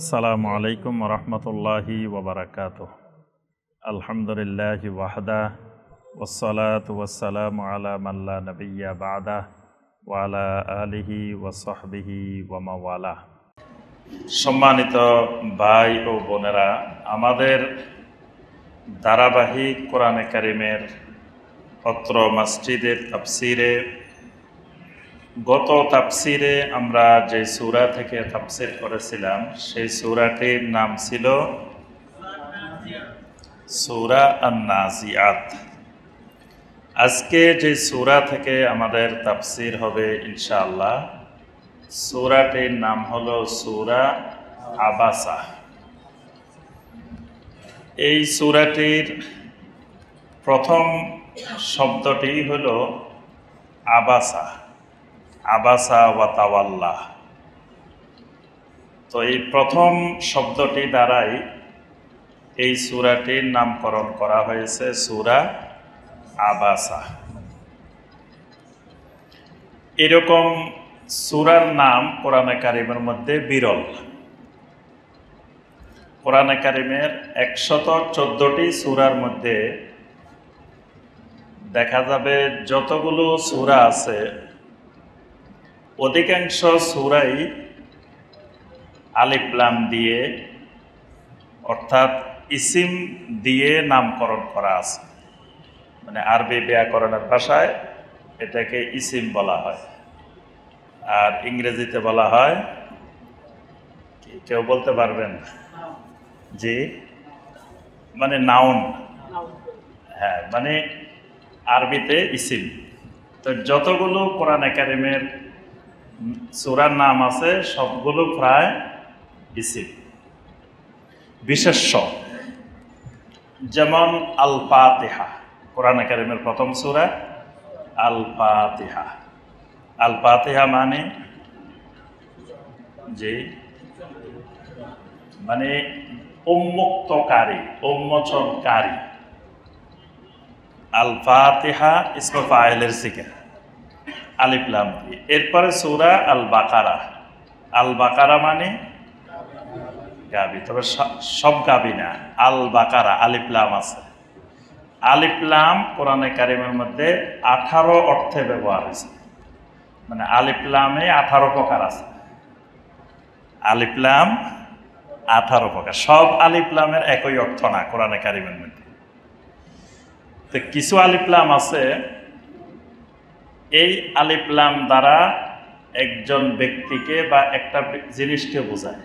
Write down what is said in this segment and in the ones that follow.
আসসালামু আলাইকুম রহমতুল্লাহি ওবরাকাতুহ। আলহামদুলিল্লাহি ওয়াহদা ওয়াসসালাতু ওয়াসসালামু আলা মান লা নাবিয়্যা বা'দা ওয়া আলা আলিহি ওয়া সাহবিহি ওয়া মাওয়ালা। সম্মানিত ভাই ও বোনেরা, আমাদের ধারাবাহিক কোরআনে কারিমের অত্র মসজিদের তাফসিরে গত তাফসিরে আমরা যে সূরা থেকে তাফসির করেছিলাম সেই সূরাটির নাম ছিল সূরা আন-নাজিআত। আজকে যে সূরা থেকে আমাদের তাফসির হবে ইনশাআল্লাহ, সূরাটির নাম হলো সূরা আবাসা। এই সূরাটির প্রথম শব্দটি হলো আবাসা, আবাসা ওয়া তাওয়াল্লা। তো এই প্রথম শব্দটি দ্বারাই এই সূরাটির নামকরণ করা হয়েছে সূরা আবাসা। এরকম সূরার নাম কোরআনে কারিমের মধ্যে বিরল। কোরআনে কারিমের 114টি সূরার মধ্যে দেখা যাবে যতগুলো সূরা আছে অধিকাংশ সূরাই আলিফ লাম দিয়ে অর্থাৎ ইসিম দিয়ে নামকরণ করা আছে। মানে আরবি ব্যাকরণের ভাষায় এটাকে ইসিম বলা হয়, আর ইংরেজিতে বলা হয় কি কেউ বলতে পারবেন? জি, মানে নাউন। হ্যাঁ, মানে আরবিতে ইসিম। তো যতগুলো কোরআনে কারিমের সূরার নাম আছে সবগুলো প্রায় ইসিম বিশেষ্য। যেমন আল ফাতিহা, কোরআনে কারিমের প্রথম সূরা আল ফাতিহা। আল ফাতিহা মানে যে মানে উন্মুক্তকারী, উন্মোচনকারী। আল ফাতিহা ইসমে ফাইলের সিগা আলিফ লাম দিয়ে। এরপরে সূরা আল বাকারা। আল বাকারা মানে গাবি, তবে সব গাবি না। আল বাকারা আলিফ লাম আছে। আলিফ লাম কোরআনে কারিমের মধ্যে 18 অর্থে ব্যবহার হয়েছে। মানে আলিফ লামে 18 প্রকার আছে। আলিফ লাম 18 প্রকার। সব আলিফ লামের একই অর্থ না কোরআনে কারিমের মধ্যে। তো কিছু আলিফ লাম আছে এই আলিফ লাম দ্বারা একজন ব্যক্তিকে বা একটা জিনিসকে বোঝায়।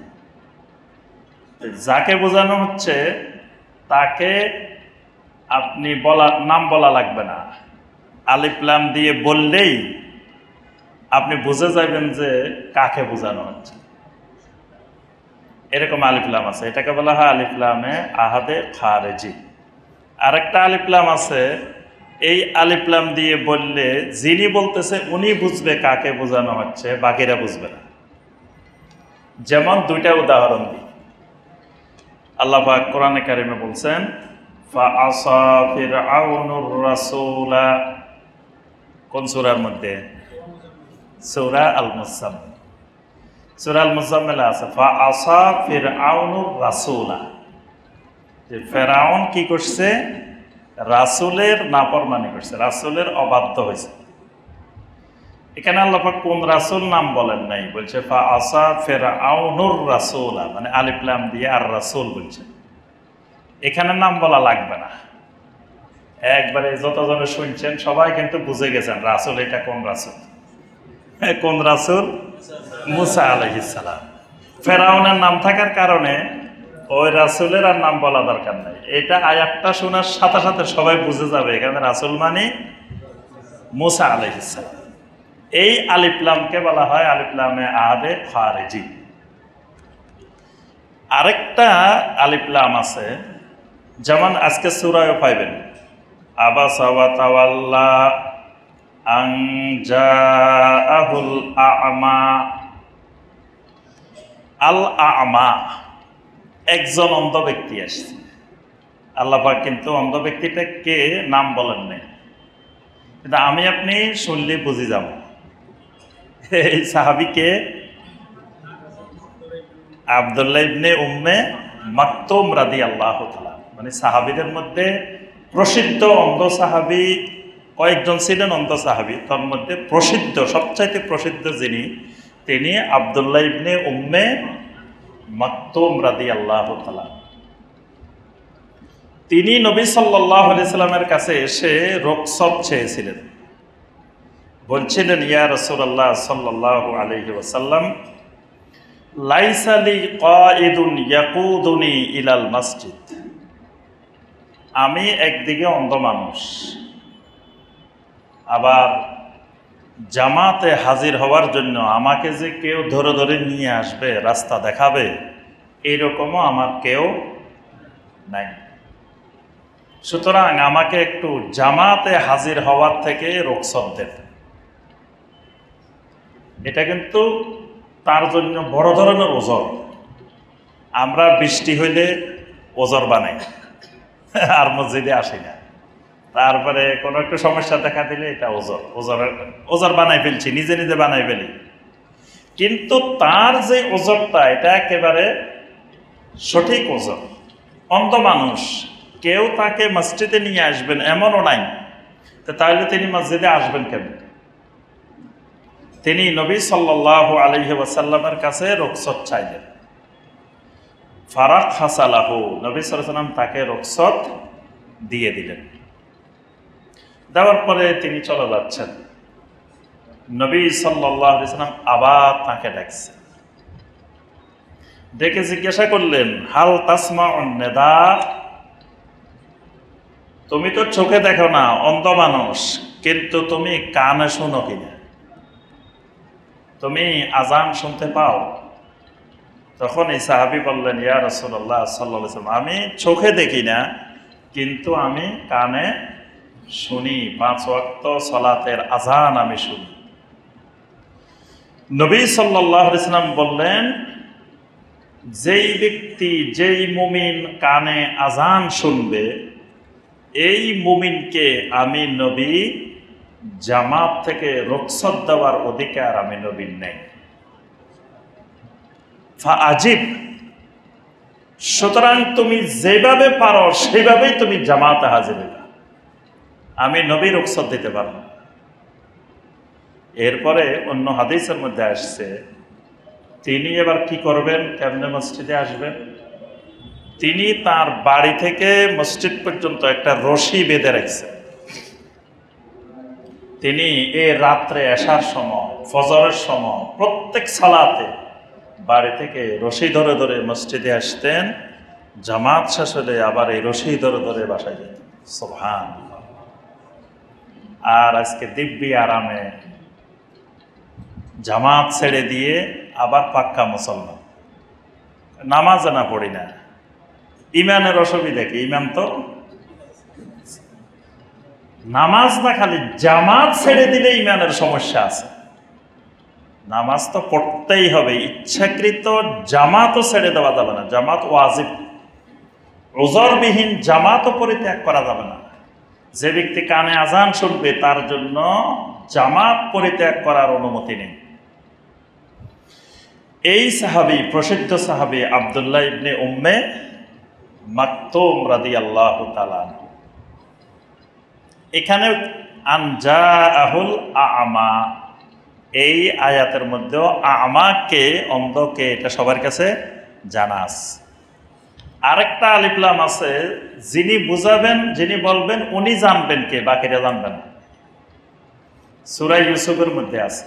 যাকে বোঝানো হচ্ছে তাকে আপনি নাম বলা লাগবে না, আলিফ লাম দিয়ে বললেই আপনি বুঝে যাবেন যে কাকে বোঝানো হচ্ছে। এরকম আলিফ লাম আছে, এটাকে বলা হয় আলিফ লামে আহাদে খারেজি। আরেকটা আলিফ লাম আছে, এই আলিফ লাম দিয়ে বললে যিনি বলতেছে উনি বুঝবে কাকে বোঝানো হচ্ছে, বাকিরা বুঝবে না। যেমন দুইটা উদাহরণ দিই। আল্লাহ পাক কোরআনে কারিমে বলছেন ফাআসা ফিরআউনুর রাসূলা। কোন সূরার মধ্যে? সূরা আল মুজাম্মিল। সূরা আল মুজাম্মিলে আছে ফাআসা ফিরআউনুর রাসূলা। যে ফেরাউন কি করছে? রাসূলের নাফরমানি করছে, রাসূলের অবাধ্য হয়েছে। এখানে আল্লাহ পাক কোন রাসূল নাম বলেন নাই, বলছে ফাআসা ফিরআউনুর রাসূলা, মানে আলিফ লাম দিয়ে আর রাসূল বলছে। এখানে নাম বলা লাগবে না। একবারে যতজনে শুনছেন সবাই কিন্তু বুঝে গেছেন রাসূল এটা কোন রাসূল। কোন রাসূল? মুসা আলাইহিস সালাম। ফেরাউনের নাম থাকার কারণে ওই রাসূলের আর নাম বলা দরকার নাই। এটা আয়াতটা শোনার সাথে সাথে সবাই বুঝে যাবে এখানে রাসূল মানে মুসা আলাইহিস সালাম। এই আলিফ লামকে বলা হয় আলিফ লামে আহাদে খারেজি। আরেকটা আলিফ লাম আছে, যেমন আজকে সূরায়ও পাইবেন আবাসা ওয়া তাওয়াল্লা আন জাআহুল আ'মা। আল আ'মা একজন অন্ধ ব্যক্তি আসছে। আল্লাহ পাক কিন্তু অন্ধ ব্যক্তিটা কে নাম বলেন নাই, কিন্তু আমি আপনি শুনলে বুঝে যাব এই সাহাবীকে আব্দুল্লাহ ইবনে উম্মে মাকতুম রাদিয়াল্লাহু তাআলা, মানে সাহাবীদের মধ্যে প্রসিদ্ধ অন্ধ সাহাবী কয়েকজন ছিলেন। অন্ধ সাহাবী তার মধ্যে প্রসিদ্ধ, সবচাইতে প্রসিদ্ধ যিনি, তিনি আব্দুল্লাহ ইবনে উম্মে মাকতুম রাদিয়াল্লাহু তাআলা। তিনি নবী সাল্লাল্লাহু আলাইহি সাল্লামের কাছে এসে রুখসত চেয়েছিলেন, বলছিলেন, ইয়া রাসূলুল্লাহ সাল্লাল্লাহু আলাইহি ওয়াসাল্লাম, লাইসা লি কাঈদুন ইয়াকুদুনি ইলাল মসজিদ। আমি একদিকে অন্ধ মানুষ, আবার জামাতে হাজির হওয়ার জন্য আমাকে যে কেউ ধরে ধরে নিয়ে আসবে, রাস্তা দেখাবে, এইরকমও আমার কেউ নাই। সুতরাং আমাকে একটু জামাতে হাজির হওয়ার থেকে রুখসত দেন। এটা কিন্তু তার জন্য বড় ধরনের ওজর। আমরা বৃষ্টি হইলে ওজর বানাই আর মসজিদে আসি না, তারপরে কোনো একটু সমস্যা দেখা দিলে এটা ওজর বানাই ফেলছি, নিজে নিজে বানাই ফেলি। কিন্তু তার যে ওজরটা, এটা একেবারে সঠিক ওজর। অন্ধ মানুষ, কেউ তাকে মসজিদে নিয়ে আসবেন এমনও নাই, তাহলে তিনি মসজিদে আসবেন কেন? তিনি নবী সাল্লাল্লাহু আলাইহি ওয়াসাল্লামের কাছে রুখসত চাইলেন। ফারাক হাসালাহু, নবী সাল্লাল্লাহু আলাইহি ওয়াসাল্লাম তাকে রুখসত দিয়ে দিলেন। দেওয়ার পরে তিনি চলে যাচ্ছেন। নবী সাল্লাল্লাহু আলাইহি ওয়াসাল্লাম আবার তাকে ডাকছেন, ডেকে জিজ্ঞাসা করলেন, হাল তাসমাউন নিদা, তুমি তো চোখে দেখো না, অন্ধ মানুষ, কিন্তু তুমি কানে শোনো কিনা? তুমি আজান শুনতে পাও? তখন এই সাহাবী বললেন, ইয়া রাসূলুল্লাহ সাল্লাল্লাহু আলাইহি ওয়াসাল্লাম, আমি চোখে দেখি না, কিন্তু আমি কানে শুনি, 5 ওয়াক্ত সালাতের আজান আমি শুনি। নবী সাল্লাল্লাহু আলাইহি ওয়াসাল্লাম বললেন, যেই ব্যক্তি, যেই মুমিন কানে আজান শুনবে, এই মুমিনকে আমি নবী জামাত থেকে রুখসত দেওয়ার অধিকার আমি নবীর নেই। ফাআজিব, সুতরাং তুমি যেভাবে পারো সেইভাবেই তুমি জামাতে হাজির হইবা, আমি নবী রুখসত দিতে পারব। এরপরে অন্য হাদিসের মধ্যে আসছে, তিনি এবার কি করবেন, কেমনে মসজিদে আসবেন? তিনি তার বাড়ি থেকে মসজিদ পর্যন্ত একটা রশি বেঁধে রাখছেন। তিনি এই রাত্রে আসার সময়, ফজরের সময়, প্রত্যেক সালাতে বাড়ি থেকে রশি ধরে ধরে মসজিদে আসতেন। জামাত শেষ হলে আবার এই রশি ধরে ধরে বাসায় যেতেন। সুবহানাল্লাহ। আর আজকে দিব্যি আরামে জামাত ছেড়ে দিয়ে আবার পাক্কা মুসলমান, নামাজ না পড়ি না, ইমানের অসুবিধা কি? ইমান তো নামাজ না, খালি জামাত ছেড়ে দিলে ইমানের সমস্যা আছে। নামাজ তো পড়তেই হবে, ইচ্ছাকৃত জামাতও ছেড়ে দেওয়া যাবে না। জামাত ওয়াজিব, ওজরবিহীন জামাতও পরিত্যাগ করা যাবে না। যে ব্যক্তি কানে আজান শুনবে তার জন্য জামাত পরিত্যাগ করার অনুমতি নেই। এই সাহাবী, প্রসিদ্ধ সাহাবী আব্দুল্লাহ ইবনে উম্মে মাকতুম রাদিয়াল্লাহু তাআলা, এখানে আনজাআহুল আ'মা, এই আয়াতের মধ্যেও আমাকে, অন্ধকে, এটা সবার কাছে জানা আছে। আরেকটা আলিফলাম আছে, যিনি বুঝাবেন, যিনি বলবেন, উনি জানবেন কে, বাকিরা জানবেন না। সূরা ইউসুফের মধ্যে আছে।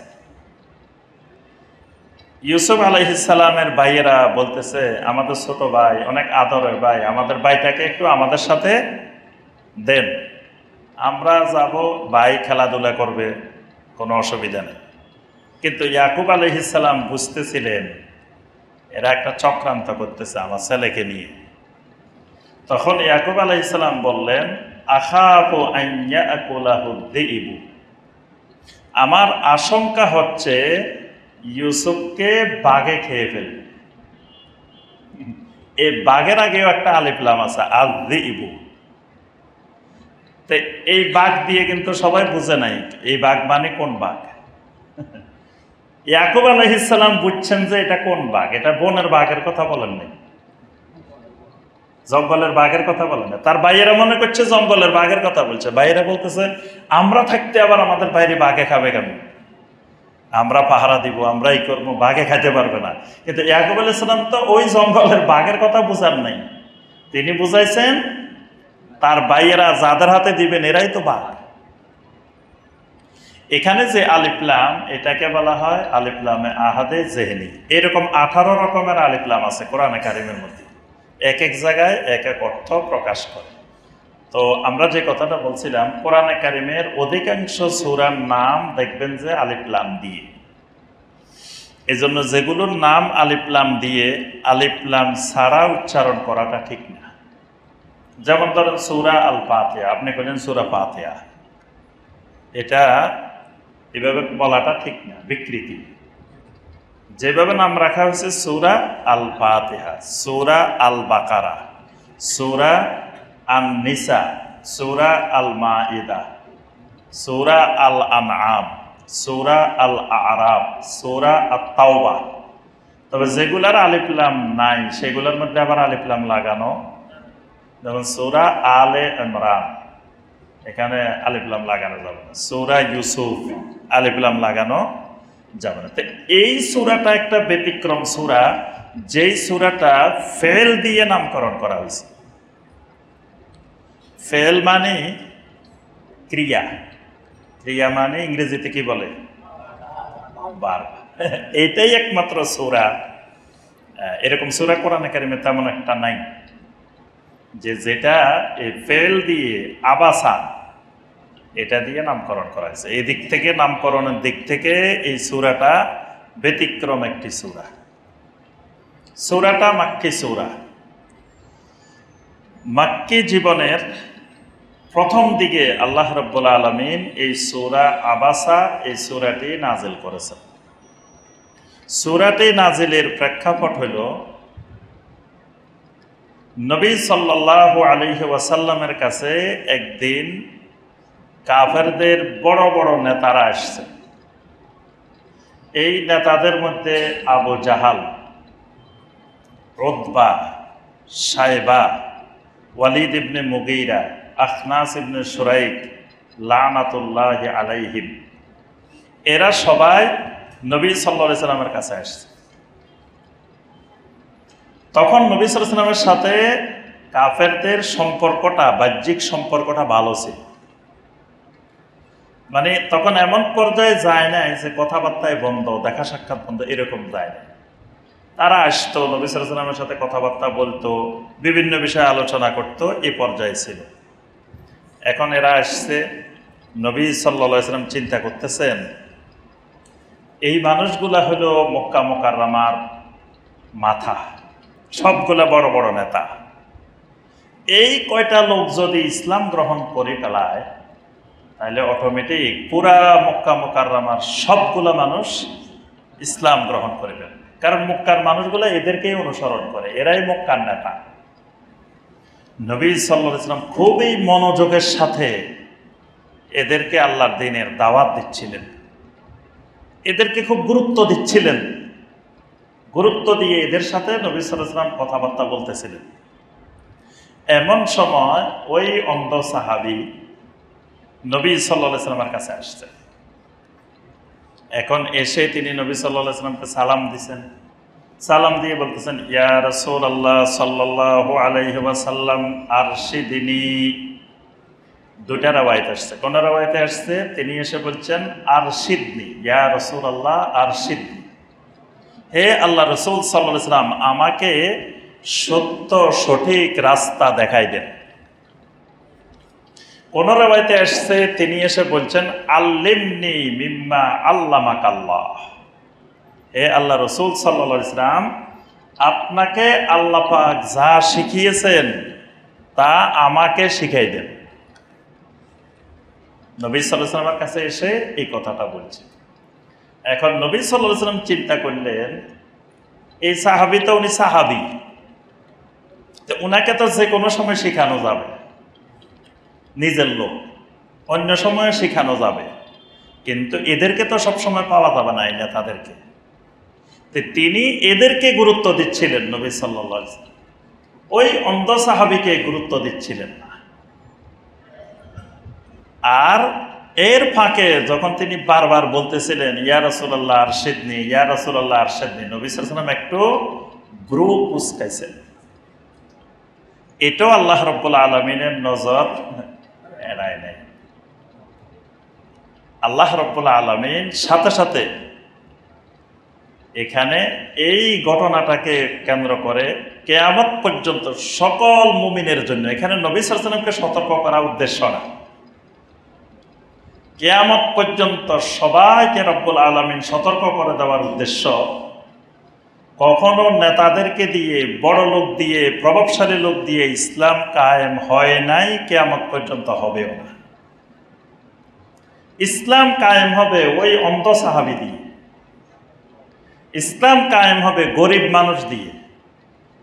ইউসুফ আলাইহিস সালামের ভাইয়েরা বলতেছে, আমাদের ছোট ভাই, অনেক আদরের ভাই, আমাদের ভাইটাকে একটু আমাদের সাথে দেন, আমরা যাব, ভাই খেলাধুলা করবে, কোনো অসুবিধা নেই। কিন্তু ইয়াকুব আলাইহিস সালাম বুঝতেছিলেন এরা একটা চক্রান্ত করতেছে আমার ছেলেকে নিয়ে। তখন ইয়াকুব আলাইহিস সালাম বললেন, আখাফু আন ইয়াকুলাহু যিইবু, আমার আশঙ্কা হচ্ছে ইউসুফকে বাঘে খেয়ে ফেলবে। এই বাঘের আগেও একটা আলিফলাম আছে, আয-যিইবু। তো এই বাঘ দিয়ে কিন্তু সবাই বুঝে নাই এই বাঘ মানে কোন বাঘ। ইয়াকুব আলাইহিস সালাম বুঝছেন যে এটা কোন বাঘ, এটা বনের বাঘের কথা বলেন নাই, জঙ্গলের বাঘের কথা বলেন না। তার ভাইয়েরা মনে করছে জঙ্গলের বাঘের কথা বলছে। ভাইয়েরা বলতেছে আমরা থাকতে আবার আমাদের বাইরে বাঘে খাবে কেন, আমরা পাহারা দিব, আমরা এই করবো, বাঘে খাইতে পারবে না। কিন্তু ইয়াকুব আলাইহিস সালাম তো ওই জঙ্গলের বাঘের কথা বুঝার নাই, তিনি বুঝাইছেন তার ভাইয়েরা যাদের হাতে দিবেন এরাই তো বাঘ। এখানে যে আলিফলাম এটাকে বলা হয় আলিফলামে আহাদে জেহনি। এরকম 18 রকমের আলিফলাম আছে কোরআনে কারিমের মধ্যে, এক এক জায়গায় এক এক অর্থ প্রকাশ করে। তো আমরা যে কথাটা বলছিলাম, কোরআনে কারিমের অধিকাংশ সূরার নাম দেখবেন যে আলিফলাম দিয়ে। এজন্য যেগুলোর নাম আলিফলাম দিয়ে আলিফলাম ছাড়া উচ্চারণ করাটা ঠিক না। যেমন ধরেন সূরা আল ফাতিহা, আপনি বলেন সূরা ফাতিহা, এটা এভাবে বলাটা ঠিক না, বিকৃতি। যেভাবে নাম রাখা হয়েছে সূরা আল ফাতিহা, সূরা আল বাকারা, সূরা আন নিসা, সূরা আল মাইদা, সূরা আল আনআম, সূরা আল আরাফ, সূরা আত-তাওবা। তবে যেগুলার আলিফলাম নাই সেগুলোর মধ্যে আবার আলিফলাম লাগানো, যেমন সূরা আলে ইমরান, এখানে আলিফলাম লাগানো যাবে না। সূরা ইউসুফ আলিফলাম লাগানো যাবে না। তো এই সূরাটা একটা ব্যতিক্রম সূরা, যেই সূরাটা ফেল দিয়ে নামকরণ করা হয়েছে। ফেল মানে ক্রিয়া, ক্রিয়া মানে ইংরেজিতে কি বলে, ভার্ব। এটাই একমাত্র সূরা, এরকম সূরা কোরআনে কারিমে তেমন একটা নাই যে যেটা এই ফেল দিয়ে আবাসা এটা দিয়ে নামকরণ করা হয়েছে। এই দিক থেকে, নামকরণের দিক থেকে এই সূরাটা ব্যতিক্রম একটি সূরা। সূরাটা মাক্কি সূরা। মাক্কি জীবনের প্রথম দিকে আল্লাহ রাব্বুল আলামিন এই সূরা আবাসা, এই সূরাটি নাজিল করেছেন। সূরাটি নাজিলের প্রেক্ষাপট হইল নবী সাল্লাল্লাহু আলাইহি ওয়াসাল্লামের কাছে একদিন কাফেরদের বড় বড় নেতারা আসছে। এই নেতাদের মধ্যে আবু জাহাল, উতবা, শায়বা, ওয়ালিদ ইবনে মুগীরা, আখনাস ইবনে শুরাইক লানাতুল্লাহি আলাইহিম, এরা সবাই নবী সাল্লাল্লাহু আলাইহি সাল্লামের কাছে আসছে। তখন নবী সাল্লাল্লাহু আলাইহি সাল্লামের সাথে কাফেরদের সম্পর্কটা, বাহ্যিক সম্পর্কটা ভালো ছিল। মানে তখন এমন পর্যায়ে যায় নাই যে কথাবার্তায় বন্ধ, দেখা সাক্ষাৎ বন্ধ, এরকম যায় না। তারা আসতো, নবী সাল্লাল্লাহু আলাইহি সাল্লামের সাথে কথাবার্তা বলতো, বিভিন্ন বিষয়ে আলোচনা করতো, এই পর্যায়ে ছিল। এখন এরা আসছে, নবী সাল্লাল্লাহু আলাইহি সাল্লাম চিন্তা করতেছেন এই মানুষগুলা হলো মক্কা মুকাররমার মাথা, সবগুলা বড় বড় নেতা। এই কয়টা লোক যদি ইসলাম গ্রহণ করে ফেলায় তাহলে অটোমেটিক পুরা মক্কা মুকাররমার সবগুলা মানুষ ইসলাম গ্রহণ করে ফেলে। কারণ মক্কার মানুষগুলা এদেরকেই অনুসরণ করে, এরাই মক্কার নেতা। নবী সাল্লাল্লাহু আলাইহি সাল্লাম খুবই মনোযোগের সাথে এদেরকে আল্লাহর দ্বীনের দাওয়াত দিচ্ছিলেন, এদেরকে খুব গুরুত্ব দিচ্ছিলেন। গুরুত্ব দিয়ে এদের সাথে নবী সাল্লাল্লাহু আলাইহি সাল্লাম কথাবার্তা বলতেছিলেন। এমন সময় ওই অন্ধ সাহাবী নবী সাল্লাল্লাহু আলাইহি সাল্লামের কাছে আসছে। এখন এসে তিনি নবী সাল্লাল্লাহু আলাইহি সাল্লামকে সালাম দিয়েছেন। সালাম দিয়ে বলতেছেন, ইয়া রাসূলুল্লাহ সাল্লাল্লাহু আলাইহি ওয়াসাল্লাম আরশিদিনী। দুইটা রাওয়ায়াত আসছে। কোন রাওয়ায়াতে আসছে তিনি এসে বলছেন আরশিদনি, ইয়া রাসূলুল্লাহ আরশিদনি, হে আল্লাহ রাসূল সাল্লাল্লাহু আলাইহি সাল্লাম আমাকে সত্য সঠিক রাস্তা দেখাই দেন। কোন রাওয়ায়াতে আসছে তিনি এসে বলছেন আল্লিমনি মিম্মা আল্লামাকাল্লাহ, হে আল্লাহ রাসূল সাল্লাল্লাহু আলাইহি সাল্লাম আপনাকে আল্লাহ পাক যা শিখিয়েছেন তা আমাকে শিখাই দেন। নবী সাল্লাল্লাহু আলাইহি সাল্লামের কাছে এসে এই কথাটা বলছে। এখন নবী সাল্লাল্লাহু আলাইহি সাল্লাম চিন্তা করলেন এই সাহাবী তো উনি সাহাবী, তো উনাকে তো যে কোনো সময় শেখানো যাবে, নিজের লোক, অন্য সময়ে শেখানো যাবে। কিন্তু এদেরকে তো সবসময় পাওয়া যাবে না, এই নেতাদেরকে। তিনি এদেরকে গুরুত্ব দিচ্ছিলেন, নবী সাল্লাল্লাহু আলাইহি ওয়াসাল্লাম ওই অন্ধ সাহাবীকে গুরুত্ব দিচ্ছিলেন না। আর এর ফাঁকে যখন তিনি বারবার বলতেছিলেন ইয়া রাসূলুল্লাহ আরশিদনি, ইয়া রাসূলুল্লাহ আরশিদনি, নবী সাল্লাল্লাহু আলাইহি ওয়াসাল্লাম একটু ব্রু কুঁচকাইছেন। এটাও আল্লাহ রাব্বুল আলামিনের নজর এড়ায় নাই। আল্লাহ রাব্বুল আলামিন সাথে সাথে এখানে এই ঘটনাটাকে কেন্দ্র করে কিয়ামত পর্যন্ত সকল মুমিনের জন্য, এখানে নবী সাল্লাল্লাহু আলাইহি ওয়াসাল্লামকে সতর্ক করা উদ্দেশ্য না, কিয়ামত পর্যন্ত সবাইকে রব্বুল আলামিন সতর্ক করে দেওয়ার উদ্দেশ্য। কখনো নেতাদেরকে দিয়ে, বড় লোক দিয়ে, প্রভাবশালী লোক দিয়ে ইসলাম কায়েম হয় নাই, কিয়ামত পর্যন্ত হবেও না। ইসলাম কায়েম হবে ওই অন্ধ সাহাবী দিয়ে, ইসলাম কায়েম হবে গরিব মানুষ দিয়ে,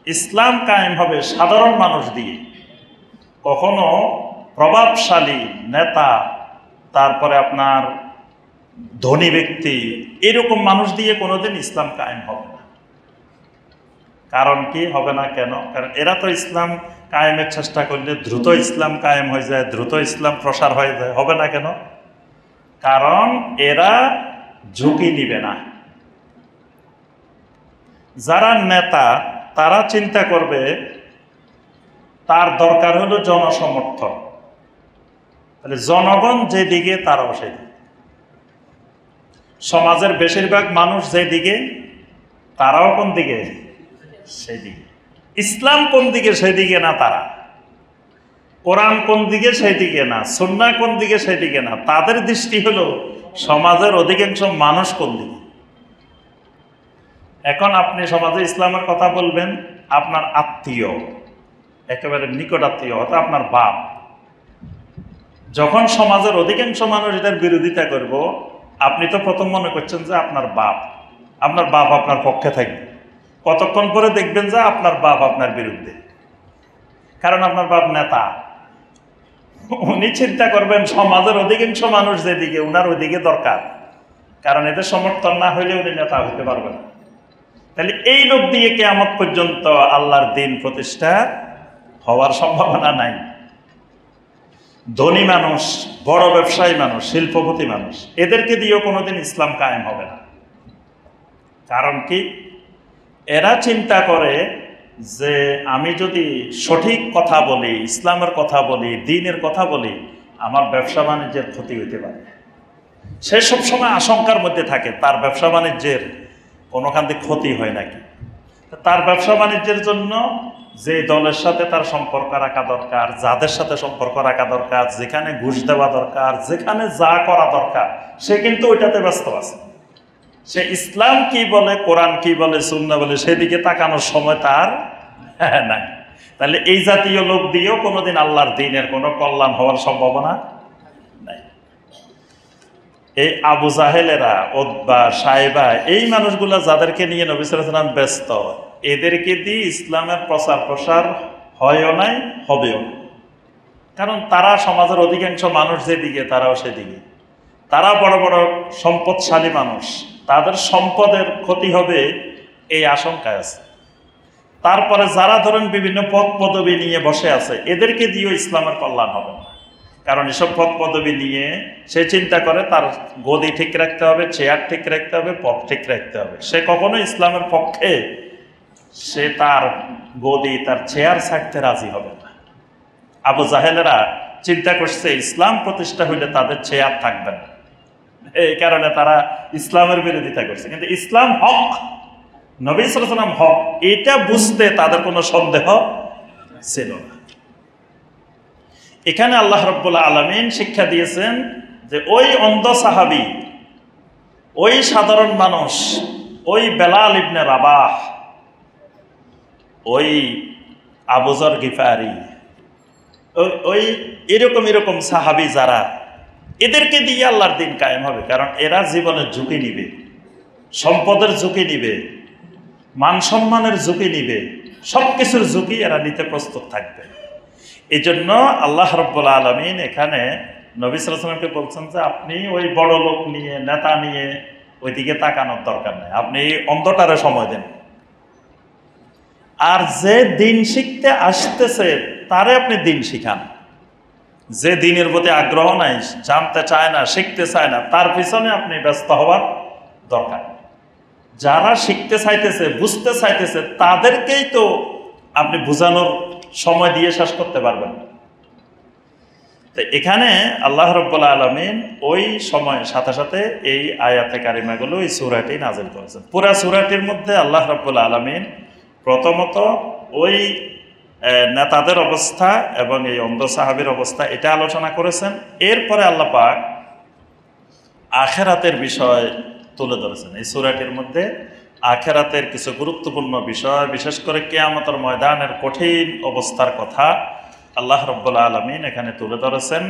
ইসলাম কায়েম হবে সাধারণ মানুষ দিয়ে। কখনো প্রভাবশালী নেতা, তারপরে আপনার ধনী ব্যক্তি, এরকম মানুষ দিয়ে কোনোদিন ইসলাম কায়েম হবে না। কারণ কি হবে না কেন? কারণ এরা তো ইসলাম কায়েমের চেষ্টা করলে দ্রুত ইসলাম কায়েম হয়ে যায়, দ্রুত ইসলাম প্রসার হয়ে যায়। হবে না কেন? কারণ এরা ঝুঁকি নিবে না। যারা নেতা তারা চিন্তা করবে তার দরকার হলো জনসমর্থন, তাহলে জনগণ যেদিকে তারাও সেদিকে, সমাজের বেশিরভাগ মানুষ যেদিকে তারাও কোন দিকে? সেদিকে। ইসলাম কোন দিকে? সেদিকে না তারা। কোরআন কোন দিকে? সেদিকে না। সুন্নাহ কোন দিকে? সেদিকে না। তাদের দৃষ্টি হলো সমাজের অধিকাংশ মানুষ কোন দিকে। এখন আপনি সমাজে ইসলামের কথা বলবেন, আপনার আত্মীয়, একেবারে নিকট আত্মীয়, হয়তো আপনার বাপ, যখন সমাজের অধিকাংশ মানুষ এটার বিরোধিতা করব, আপনি তো প্রথম মনে করছেন যে আপনার বাপ আপনার পক্ষে থাকবে। কতক্ষণ পরে দেখবেন যে আপনার বাপ আপনার বিরুদ্ধে, কারণ আপনার বাপ নেতা। উনি চিন্তা করবেন সমাজের অধিকাংশ মানুষ যেদিকে, উনার ওইদিকে দরকার, কারণ এদের সমর্থন না হইলে উনি নেতা হতে পারবেন না। তাহলে এই লোক দিয়ে কিয়ামত পর্যন্ত আল্লাহর দ্বীন প্রতিষ্ঠা হওয়ার সম্ভাবনা নাই। ধনী মানুষ, বড় ব্যবসায়ী মানুষ, শিল্পপতি মানুষ, এদেরকে দিয়েও কোনোদিন ইসলাম কায়েম হবে না। কারণ কি? এরা চিন্তা করে যে আমি যদি সঠিক কথা বলি, ইসলামের কথা বলি, দ্বীনের কথা বলি, আমার ব্যবসা বাণিজ্যের ক্ষতি হইতে পারে। সে সবসময় আশঙ্কার মধ্যে থাকে তার ব্যবসা বাণিজ্যের কোনোখান থেকে ক্ষতি হয় নাকি। তার ব্যবসা বাণিজ্যের জন্য যে দলের সাথে তার সম্পর্ক রাখা দরকার, যাদের সাথে সম্পর্ক রাখা দরকার, যেখানে ঘুষ দেওয়া দরকার, যেখানে যা করা দরকার, সে কিন্তু ওইটাতে ব্যস্ত আছে। সে ইসলাম কি বলে, কোরআন কি বলে, সুন্নাহ বলে, সেদিকে তাকানোর সময় তার নাই। তাহলে এই জাতীয় লোক দিয়েও কোনোদিন আল্লাহর দ্বীনের কোনো কল্যাণ হওয়ার সম্ভাবনা নাই। এই আবু জাহেলেরা, উতবা, সাইবা, এই মানুষগুলা যাদেরকে নিয়ে নবী সাল্লাল্লাহু আলাইহি ওয়াসাল্লাম ব্যস্ত, এদেরকে দিয়ে ইসলামের প্রচার প্রসার হয়ও নাই, হবেও না। কারণ তারা সমাজের অধিকাংশ মানুষ যেদিকে তারাও সেদিকে। তারা বড় বড় সম্পদশালী মানুষ, তাদের সম্পদের ক্ষতি হবে এই আশঙ্কায় আছে। তারপরে যারা ধরেন বিভিন্ন পদ পদবি নিয়ে বসে আছে, এদেরকে দিয়েও ইসলামের কল্যাণ হবে না। কারণ এসব পদ পদবি নিয়ে সে চিন্তা করে তার গদি ঠিক রাখতে হবে, চেয়ার ঠিক রাখতে হবে, পদ ঠিক রাখতে হবে। সে কখনো ইসলামের পক্ষে সে তার গদি, তার চেয়ার ছাড়তে রাজি হবে না। আবু জাহেলেরা চিন্তা করছে ইসলাম প্রতিষ্ঠা হইলে তাদের চেয়ার থাকবে না, এই কারণে তারা ইসলামের বিরোধিতা করছে। কিন্তু ইসলাম হক, নবী সাল্লাল্লাহু আলাইহি ওয়াসাল্লাম হক, এটা বুঝতে তাদের কোনো সন্দেহ ছিল না। এখানে আল্লাহ রাব্বুল আলামিন শিক্ষা দিয়েছেন যে ওই অন্ধ সাহাবী, ওই সাধারণ মানুষ, ওই বেলাল ইবনে রাবাহ, ওই আবু যর গিফারি, ওই এরকম সাহাবী যারা, এদেরকে দিয়ে আল্লাহর দ্বীন কায়েম হবে। কারণ এরা জীবনের ঝুঁকি নিবে, সম্পদের ঝুঁকি নিবে, মান সম্মানের ঝুঁকি নিবে, সব কিছুর ঝুঁকি এরা নিতে প্রস্তুত থাকবে। এই জন্য আল্লাহ রাব্বুল আলামিন এখানে নবী সাল্লাল্লাহু আলাইহি ওয়াসাল্লামকে বলছেন যে আপনি ওই বড় লোক নিয়ে, নেতা নিয়ে ওইদিকে তাকানোর দরকার নেই, আপনি অন্ধটারে সময় দেন। আর যে দিন শিখতে আসতেছে তারে আপনি দিন শিখান। যে দিনের প্রতি আগ্রহ নাই, জানতে চায় না, শিখতে চায় না, তার পিছনে আপনি ব্যস্ত হওয়ার দরকার। যারা শিখতে চাইতেছে, বুঝতে চাইতেছে, তাদেরকেই তো আপনি বোঝানোর সময় দিয়ে শেষ করতে পারবেন না। তো এখানে আল্লাহ রাব্বুল আলামিন ওই সময় সাথে সাথে এই আয়াতে কারিমাগুলো, এই সূরাটি নাযিল করেছেন। পুরা সূরাটির মধ্যে আল্লাহ রাব্বুল আলামিন প্রথমত ওই নেতাদের অবস্থা এবং এই অন্ধ সাহাবীর অবস্থা এটা আলোচনা করেছেন। এরপরে আল্লাহ পাক আখিরাতের বিষয় তুলে ধরেছেন। এই সূরাটির মধ্যে আখিরাতের কিছু গুরুত্বপূর্ণ বিষয়, বিশেষ করে কিয়ামতের ময়দানের কঠিন অবস্থার কথা আল্লাহ রাব্বুল আলামিন এখানে তুলে ধরেছেন।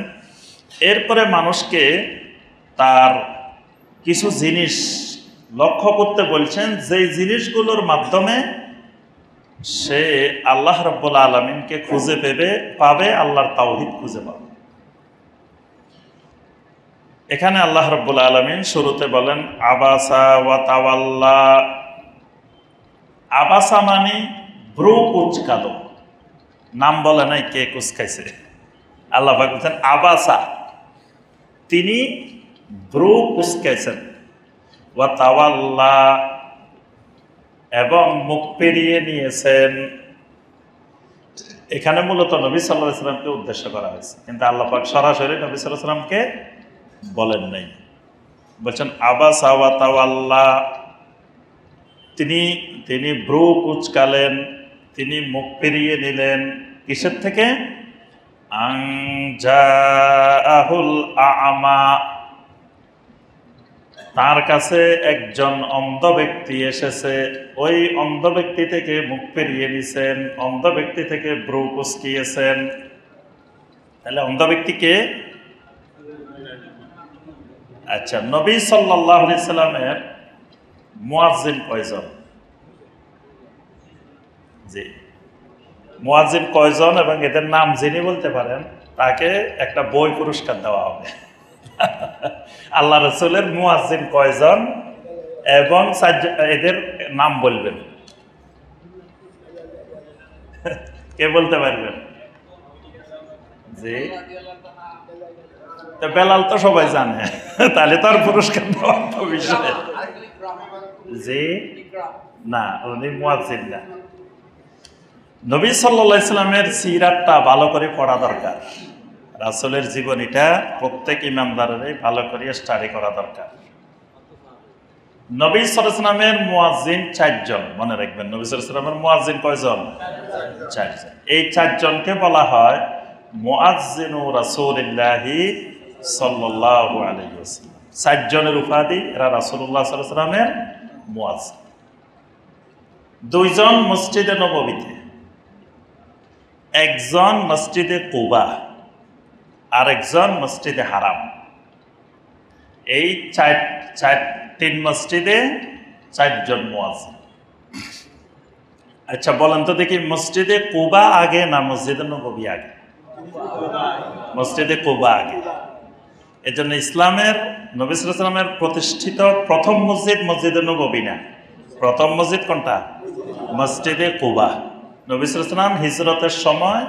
এরপরে মানুষকে তার কিছু জিনিস লক্ষ্য করতে বলছেন, যেই জিনিসগুলোর মাধ্যমে সে আল্লাহ রাব্বুল আলামিনকে খুঁজে পাবে, আল্লাহর তাওহীদ খুঁজে পাবে। এখানে আল্লাহ রাব্বুল আলামিন শুরুতে বলেন আবাসা ওয়া তাওয়াল্লা। আবাসা মানে ভ্রু কুঁচকালো, নাম বলে নাই কে কুঁচকাইছে। আল্লাহ পাক বলছেন আবাসা, তিনি ভ্রু কুঁচকাইছেন। ওয়া তাওয়াল্লা, এবং মুখ ফিরিয়ে নিয়েছেন। এখানে মূলত নবী সাল্লাল্লাহু আলাইহি ওয়াসাল্লামকে উদ্দেশ্য করা হয়েছে, কিন্তু আল্লাহ পাক সরাসরি নবী সাল্লাল্লাহু আলাইহি ওয়াসাল্লামকে বলেন নাই। বলছেন আবাসা ওয়া তাওয়াল্লা, তিনি ভ্রু কুঁচকালেন, তিনি মুখ ফিরিয়ে নিলেন। কিসের থেকে? আন জাআহুল আ'মা, তার কাছে একজন অন্ধ ব্যক্তি এসেছে। ওই অন্ধ ব্যক্তি থেকে মুখ ফিরিয়ে নিছেন, অন্ধ ব্যক্তি থেকে ভ্রু কুঁচকিয়েছেন। তাহলে অন্ধ ব্যক্তিকে, আচ্ছা, নবী সাল্লাল্লাহু আলাইহি সাল্লামের মুয়াজ্জিন কয়জন? জি, মুয়াজ্জিন কয়জন এবং এদের নাম যিনি বলতে পারেন তাকে একটা বই পুরস্কার দেওয়া হবে। আল্লাহ রাসূলের মুয়াজ্জিন কয়জন এবং এদের নাম বলবেন। কে বলতে পারবেন? জি, বেলাল তো সবাই জানে, তাহলে তার পুরস্কার দেওয়ার তো বিষয়। জি না, উনি মুয়াজ্জিন না। নবী সাল্লাল্লাহু আলাইহি সাল্লামের সিরাতটা ভালো করে পড়া দরকার। রাসূলের জীবনীটা প্রত্যেক ইমানদারেরই ভালো করে স্টাডি করা দরকার। নবী সাল্লাল্লাহু আলাইহি সাল্লামের মুয়াজ্জিন 4 জন, মনে রাখবেন। নবী সাল্লাল্লাহু আলাইহি সাল্লামের মুয়াজ্জিন কয়জন? 4 জন। এই 4 জনকে বলা হয় মুয়াজ্জিনু রাসূলিল্লাহি সাল্লাল্লাহু আলাইহি ওয়াসাল্লাম। 4 জনের উপাধি, এরা রাসূলুল্লাহ সাল্লাল্লাহু আলাইহি সাল্লামের মুয়াজ্জিন। 2 জন মসজিদে নববীতে, একজন মসজিদে কুবা, আরেকজন মসজিদে হারাম। এই 3 মসজিদে 4 জন মুয়াজ্জিন। আচ্ছা বলেন তো দেখি, মসজিদে কুবা আগে না মসজিদে নববী আগে? মসজিদে কুবা আগে। এজন্য ইসলামের, নবী সাল্লাল্লাহু আলাইহি ওয়াসাল্লামের প্রতিষ্ঠিত প্রথম মসজিদ মসজিদে নববী না, প্রথম মসজিদ কোনটা? মসজিদে কুবা। নবী সাল্লাল্লাহু আলাইহি ওয়াসাল্লাম হিজরতের সময়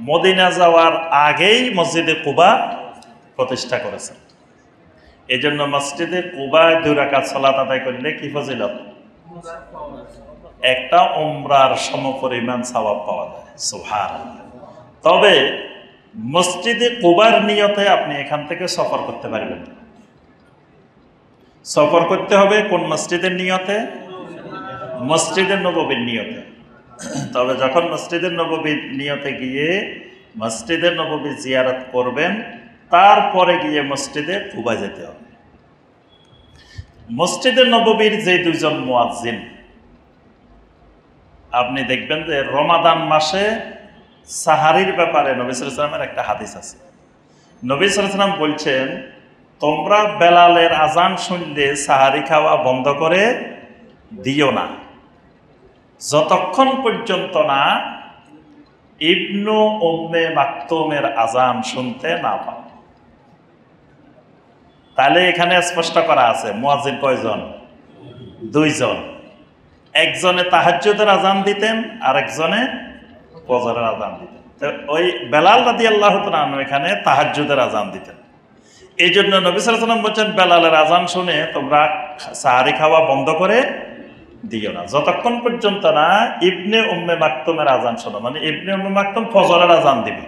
মদিনা যাওয়ার আগেই মসজিদে কুবা প্রতিষ্ঠা করেছেন। এই জন্য মসজিদে কুবায় 2 রাকাত সালাত আদায় করলে কি ফজিলত? একটা উমরার সমপরিমাণ সওয়াব পাওয়া যায়। সুবহানাল্লাহ। তবে মসজিদে কুবার নিয়তে আপনি এখান থেকে সফর করতে পারবেন। সফর করতে হবে কোন মসজিদের নিয়তে? মসজিদে নববীর নিয়তে। তবে যখন মসজিদে নববীর নিয়তে গিয়ে মসজিদে নববী জিয়ারত করবেন, তারপরে গিয়ে মসজিদে কুবা যেতে হবে। মসজিদে নববীর যে 2 জন মুয়াজ্জিন, আপনি দেখবেন যে রমাদান মাসে সাহারির ব্যাপারে নবী সাল্লাল্লাহু আলাইহি ওয়াসাল্লামের একটা হাদিস আছে। নবী সাল্লাল্লাহু আলাইহি ওয়াসাল্লাম বলছেন, তোমরা বেলালের আজান শুনলে সাহারি খাওয়া বন্ধ করে দিও না, যতক্ষণ পর্যন্ত না ইবনু উম্মে মাকতুমের আজান শুনতে না পাও। তাহলে এখানে স্পষ্ট করা আছে মুয়াজ্জিন কয়জন? দুইজন। একজনে তাহাজ্জুদের আজান দিতেন, আর একজনে ফজরের আজান দিতেন। তো ওই বেলাল রাদিয়াল্লাহু তাআলা আনহু এখানে তাহাজ্জুদের আজান দিতেন। এই জন্য নবী সাল্লাল্লাহু আলাইহি ওয়াসাল্লাম বলছেন, বেলালের আজান শুনে তোমরা সাহারি খাওয়া বন্ধ করে দিও না, যতক্ষণ পর্যন্ত না ইবনে উম্মে মাকতুমের আজান শোনো। মানে ইবনে উম্মে মাকতুম ফজরের আজান দিবে।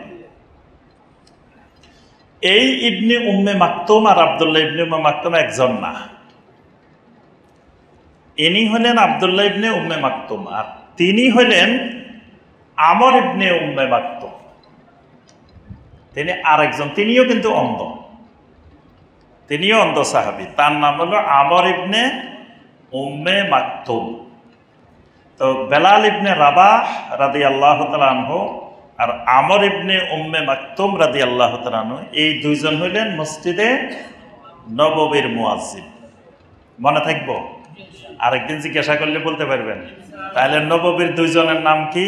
এই ইবনে উম্মে মাকতুম আর আব্দুল্লাহ ইবনে উম্মে মাকতুম একজন না, ইনি হলেন আব্দুল্লাহ ইবনে উম্মে মাকতুম, আর তিনি হলেন আমর ইবনে উম্মে মাকতুম। তিনি আরেকজন, তিনিও কিন্তু অন্ধ, তিনিও অন্ধ সাহাবী। তার নাম হলো আমর ইবনে উম্মে মাকতুম। তো বেলাল ইবনে রাবাহ রাদিয়াল্লাহু তাআলা আনহু আর আমর ইবনে উম্মে মাকতুম রাদিয়াল্লাহু তাআলা আনহু, এই দুইজন হইলেন মসজিদে নববীর মুয়াজ্জিন। মনে থাকবো? আরেকদিন জিজ্ঞাসা করলে বলতে পারবেন। তাহলে নববীর দুইজনের নাম কি?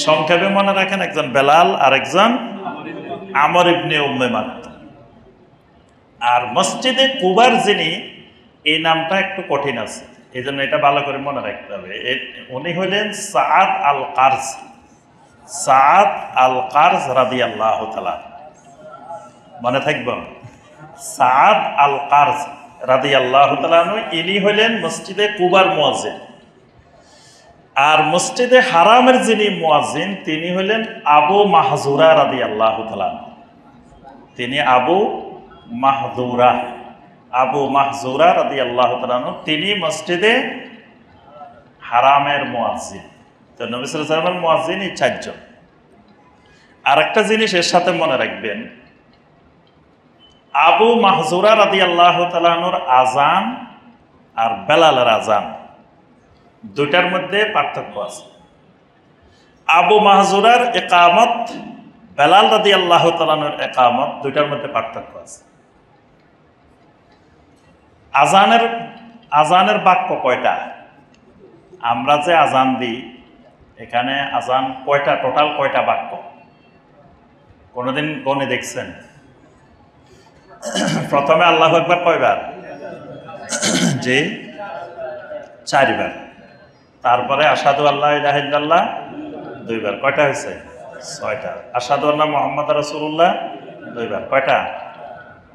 সংক্ষেপে মনে রাখেন, একজন বেলাল আর একজন আমর ইবনে উম্মে মাকতুম। আর মসজিদে কুবার যিনি, এই নামটা একটু কঠিন আছে, এই জন্য এটা ভালো করে মনে রাখতে হবে। উনি হলেন সাআদ আল কারজ, সাআদ আল কারজ রাদিয়াল্লাহু তাআলা। মনে থাকবো? সাআদ আল কারজ রাদিয়াল্লাহু তাআলা, ইনি হলেন মসজিদে কুবার মুয়াজ্জিন। আর মসজিদে হারামের যিনি মুয়াজ্জিন, তিনি হলেন আবু মাহজুরা রাদিয়াল্লাহু তাআলা। তিনি আবু মাহজুরা রাদিয়াল্লাহু তাআলা, তিনি মসজিদে হারামের মুয়াজ্জিন। তো নবী সাল্লাল্লাহু আলাইহি ওয়াসাল্লামের মুয়াজ্জিন এই চারজন। আর একটা জিনিস এর সাথে মনে রাখবেন, আবু মাহজুরা রাদিয়াল্লাহু তাআলার আজান আর বেলালের আজান দুইটার মধ্যে পার্থক্য আছে। আবু মাহজুরার ইকামত, বেলাল রাদিয়াল্লাহু তাআলার ইকামত, দুইটার মধ্যে পার্থক্য আছে। আজানের বাক্য কয়টা? আমরা যে আজান দিই, এখানে আজান কয়টা, টোটাল কয়টা বাক্য? কোনোদিন গণে দেখছেন? প্রথমে আল্লাহু আকবার কয়বার? জি, 4 বার। তারপরে আশহাদু আল্লা ইলাহা ইল্লাল্লাহ 2 বার। কয়টা হয়েছে? 6টা। আশহাদু আন্না মুহাম্মাদ রাসূলুল্লাহ 2 বার। কয়টা?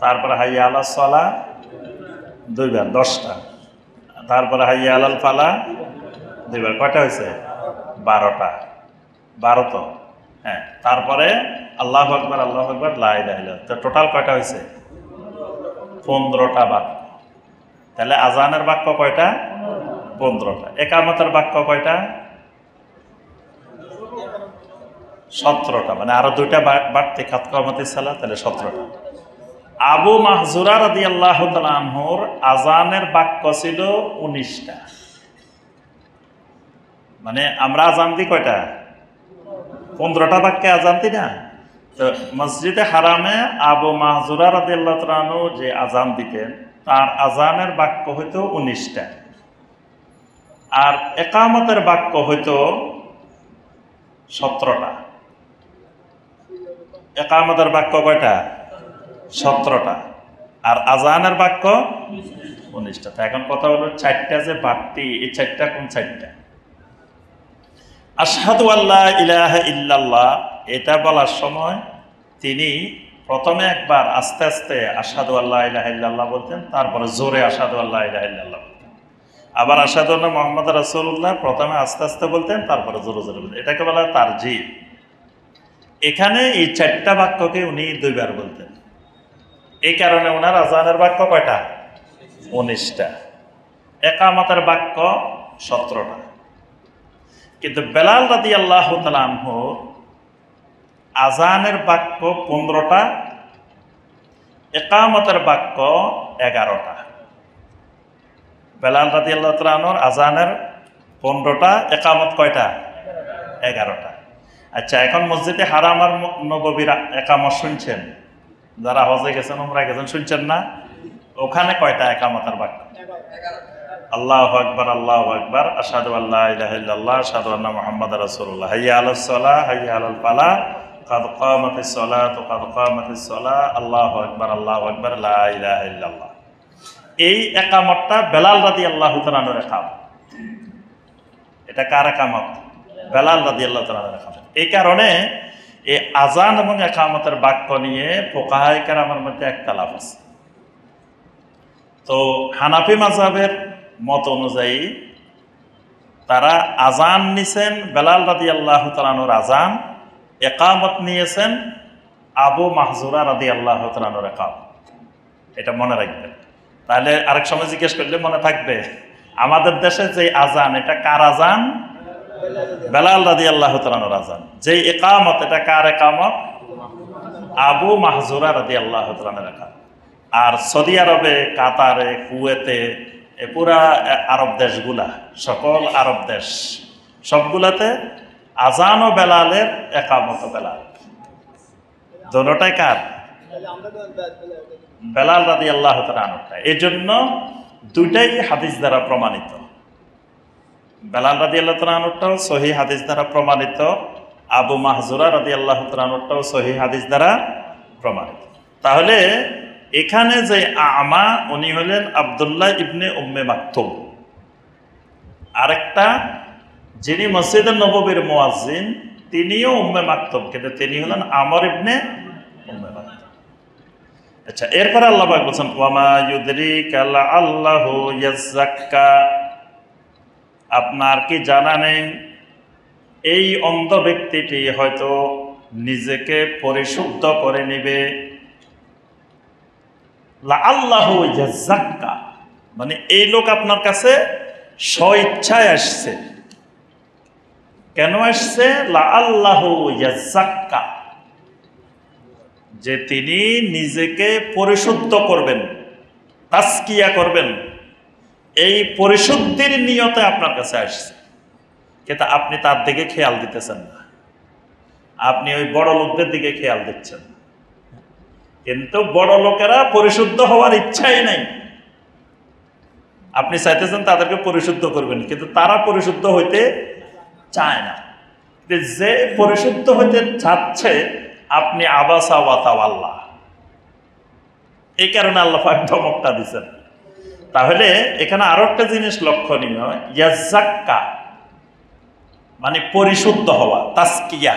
তারপরে হাইয়া আলাস সালাহ 2 বার, 10টা। তারপরে হাইয়া আলাল ফালাহ 2 বার। কয়টা হয়েছে? 12টা। 12 তো, হ্যাঁ। তারপরে আল্লাহু আকবার লা ইলাহা ইল্লাল্লাহ। তো টোটাল কয়টা হয়েছে? 15টা বাক্য। তাহলে আজানের বাক্য কয়টা? 15টা। ইকামতের বাক্য কয়টা? 17টা। মানে আরো 2টা বাড়তি, ইকামতিস সালাত, তাহলে 17টা। আবু মাহজুরা রাদিয়াল্লাহু তাআলা আনহুর আজানের বাক্য ছিল 19টা। মানে আমরা আজান দিই কয়টা? 15টা বাক্যে আজান দিই না? তো মসজিদে হারামে আবু মাহজুরা রাদিয়াল্লাহু তাআলা আনহু যে আজান দিতেন, তার আজানের বাক্য হইতো 19টা। আর ইকামতের বাক্য হইতো 17টা। ইকামতের বাক্য কয়টা? 17টা। আর আজানের বাক্য 19টা। তো এখন কথা হলো 4টা যে বাড়তি, এই 4টা কোন 4টা? আশহাদু আল্লা ইলাহা ইল্লাল্লাহ, এটা বলার সময় তিনি প্রথমে একবার আস্তে আস্তে আশহাদু আল্লা ইলাহা ইল্লাল্লাহ বলতেন, তারপরে জোরে আশহাদু আল্লা ইলাহা ইল্লাল্লাহ বলতেন। আবার আশহাদু আন্না মুহাম্মাদ রাসূলুল্লাহ প্রথমে আস্তে আস্তে বলতেন, তারপরে জোরে জোরে বলতেন। এটাকে বলা হয় তারজিহ। এখানে এই 4টা বাক্যকে উনি 2 বার বলতেন। এই কারণে ওনার আজানের বাক্য কয়টা? 19টা। ইকামতের বাক্য 17টা। কিন্তু বেলাল রাদিয়াল্লাহু তাআলা আনহু আজানের বাক্য 15টা, ইকামতের বাক্য 11টা। বেলাল রাদিয়াল্লাহু তাআলা আনহুর আজানের 15টা, ইকামত কয়টা? 11টা। আচ্ছা, এখন মসজিদে হারাম আর নববীর ইকামত শুনছেন? যারা হজে গেছেন, উমরা গেছেন, শুনছেন না? ওখানে কয়টা ইকামতের বাক্য? আল্লাহু আকবার, আশহাদু আল্লা ইলাহা ইল্লাল্লাহ, আশহাদু আন্না মুহাম্মাদার রাসূলুল্লাহ, হাইয়া আলাস সালাহ, হাইয়া আলাল ফালাহ, কাদ কামাতিস সালাতু কাদ কামাতিস সালাহ, আল্লাহু আকবার আল্লাহু আকবার লা ইলাহা ইল্লাল্লাহ। এই একামতটা বেলাল রাদিয়াল্লাহু তাআলা আনহুর একামত। এটা কার একামত? বেলাল রাদিয়াল্লাহু তাআলা আনহুর একামত। এই কারণে এই আজান এবং একামতের বাক্য নিয়ে ফুকাহায়ে কেরামের মধ্যে একতলাফ আছে। তো হানাফি মাযহাবের মত অনুযায়ী তারা আজান নিছেন বেলাল রাদিয়াল্লাহু তাআলা আনহুর আজান, একামত নিয়েছেন আবু মাহজুরা রাদিয়াল্লাহু তাআলা আনহুর একামত। এটা মনে রাখবেন, তাহলে আরেক সময় জিজ্ঞেস করলে মনে থাকবে। আমাদের দেশে যে আজান, এটা কার আজান? বেলাল রাদিয়াল্লাহু তাআলা আনহুর আজান। যে একামত, এটা কার একামত? আবু মাহজুরা রাদিয়াল্লাহু তাআলা আনহুর একামত। আর সৌদি আরবে, কাতারে, কুয়েতে, পুরা আরব দেশগুলা, সকল আরব দেশ সবগুলাতে আজান ও বেলালের, একামত ও বেলাল, দোনোটাই কার? বেলাল রাদিয়াল্লাহু তাআলা আনহুটা। এই জন্য দুইটাই হাদিস দ্বারা প্রমাণিত। বেলাল রাদিয়াল্লাহু তাআলা আনহুটাও সহিহ হাদিস দ্বারা প্রমাণিত, আবু মাহজুরা রাদিয়াল্লাহু তাআলা আনহুটাও সহিহ হাদিস দ্বারা প্রমাণিত। তাহলে এখানে যে আমা, উনি হলেন আব্দুল্লাহ ইবনে উম্মে মাকতুম। আরেকটা যিনি মসজিদে নববীর মুয়াজ্জিন, তিনিও উম্মে মাকতুম, কিন্তু তিনি হলেন আমর ইবনে উম্মে মাকতুম। আচ্ছা, এরপরে আল্লাহ পাক বলেন ওয়ামা ইউদরিকা লাআল্লাহু ইয়াযাক্কা। আপনার কি জানা নেই এই অন্ধ ব্যক্তিটি হয়তো নিজেকে পরিশুদ্ধ করে নিবে। লাআল্লাহু ইয়াযাক্কা মানে এই লোক আপনার কাছে স্বইচ্ছায় আসছে। কেন আসছে? লাআল্লাহু ইয়াযাক্কা, যে তিনি নিজেকে পরিশুদ্ধ করবেন, তাজকিয়া করবেন, এই পরিশুদ্ধির নিয়তে আপনার কাছে আসছে। কিন্তু আপনি তার দিকে খেয়াল দিতেছেন না, আপনি ওই বড় লোকদের দিকে খেয়াল দিচ্ছেন। কিন্তু বড় লোকেরা পরিশুদ্ধ হওয়ার ইচ্ছাই নাই। আপনি চাইতেছেন তাদেরকে পরিশুদ্ধ করবেন, কিন্তু তারা পরিশুদ্ধ হইতে চায় না। যে পরিশুদ্ধ হইতে চাচ্ছে, আপনি আবাসা ওয়া তাওয়াল্লা, এই কারণে আল্লাহ পাক ধমকটা দিচ্ছেন। তাহলে এখানে আরো একটা জিনিস লক্ষণীয়, ইয়াযাক্কা মানে পরিশুদ্ধ হওয়া, তাজকিয়া।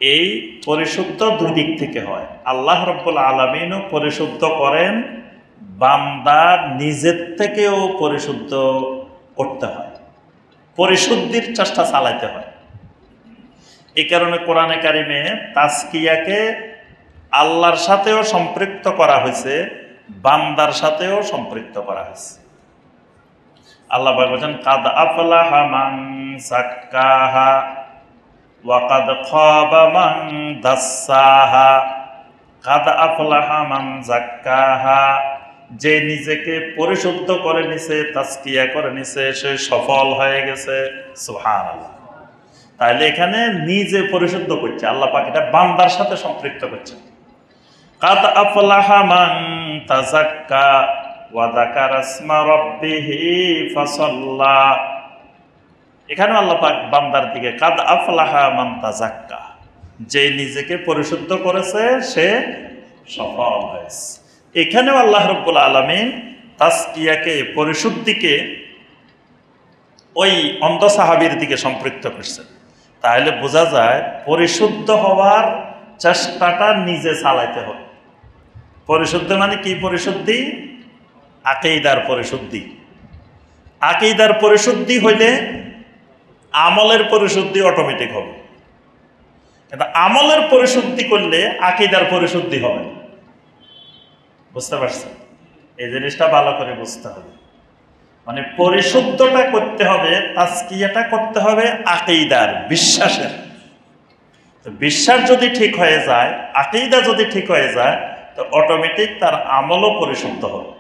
এই পরিশুদ্ধ দুই দিক থেকে হয়। আল্লাহ রাব্বুল আলামিনও পরিশুদ্ধ করেন, বান্দা নিজের থেকেও পরিশুদ্ধ করতে হয়, পরিশুদ্ধির চেষ্টা চালাইতে হয়। এই কারণে কোরআনে কারিমে তাজকিয়াকে আল্লাহর সাথেও সম্পৃক্ত করা হয়েছে, বান্দার সাথেও সম্পৃক্ত করা হয়েছে। আল্লাহ বলেন কাদ আফলাহা মান যাক্কাহা ওয়া কাদ খাবা মান দাসসাহা। কাদ আফলাহা মান যাক্কাহা, যে নিজেকে পরিশুদ্ধ করে নিছে, তাজকিয়া করে নিছে, সে সফল হয়ে গেছে। সুবহানাল্লাহ। তাহলে এখানে নিজে পরিশুদ্ধ করছে, আল্লাহ পাক এটা বান্দার সাথে সম্পৃক্ত করছে। কাদ আফলাহা মান তাযাক্কা ওয়া যাকারা ইসমা রাব্বিহি ফাসাল্লা। এখানে আল্লাহ পাক বান্দার দিকে কাদ আফলাহা মান তাযাক্কা, যে নিজেকে পরিশুদ্ধ করেছে সে সফল হয়েছে। এখানেও আল্লাহ রাব্বুল আলামিন তাজকিয়াকে, পরিশুদ্ধিকে ওই অন্ধ সাহাবীর দিকে সম্পৃক্ত করছেন। তাহলে বোঝা যায় পরিশুদ্ধ হওয়ার চেষ্টাটা নিজে চালাইতে হবে। পরিশুদ্ধ মানে কি? পরিশুদ্ধি আকীদার পরিশুদ্ধি। আকীদার পরিশুদ্ধি হইলে আমলের পরিশুদ্ধি অটোমেটিক হবে, কিন্তু আমলের পরিশুদ্ধি করলে আকীদার পরিশুদ্ধি হবে না। বুঝতে পারছেন? এই জিনিসটা ভালো করে বুঝতে হবে। মানে পরিশুদ্ধটা করতে হবে, তাজকিয়াটা করতে হবে আকীদার, বিশ্বাসের। বিশ্বাস যদি ঠিক হয়ে যায়, আকীদা যদি ঠিক হয়ে যায়, তো অটোমেটিক তার আমলও পরিশুদ্ধ হবে।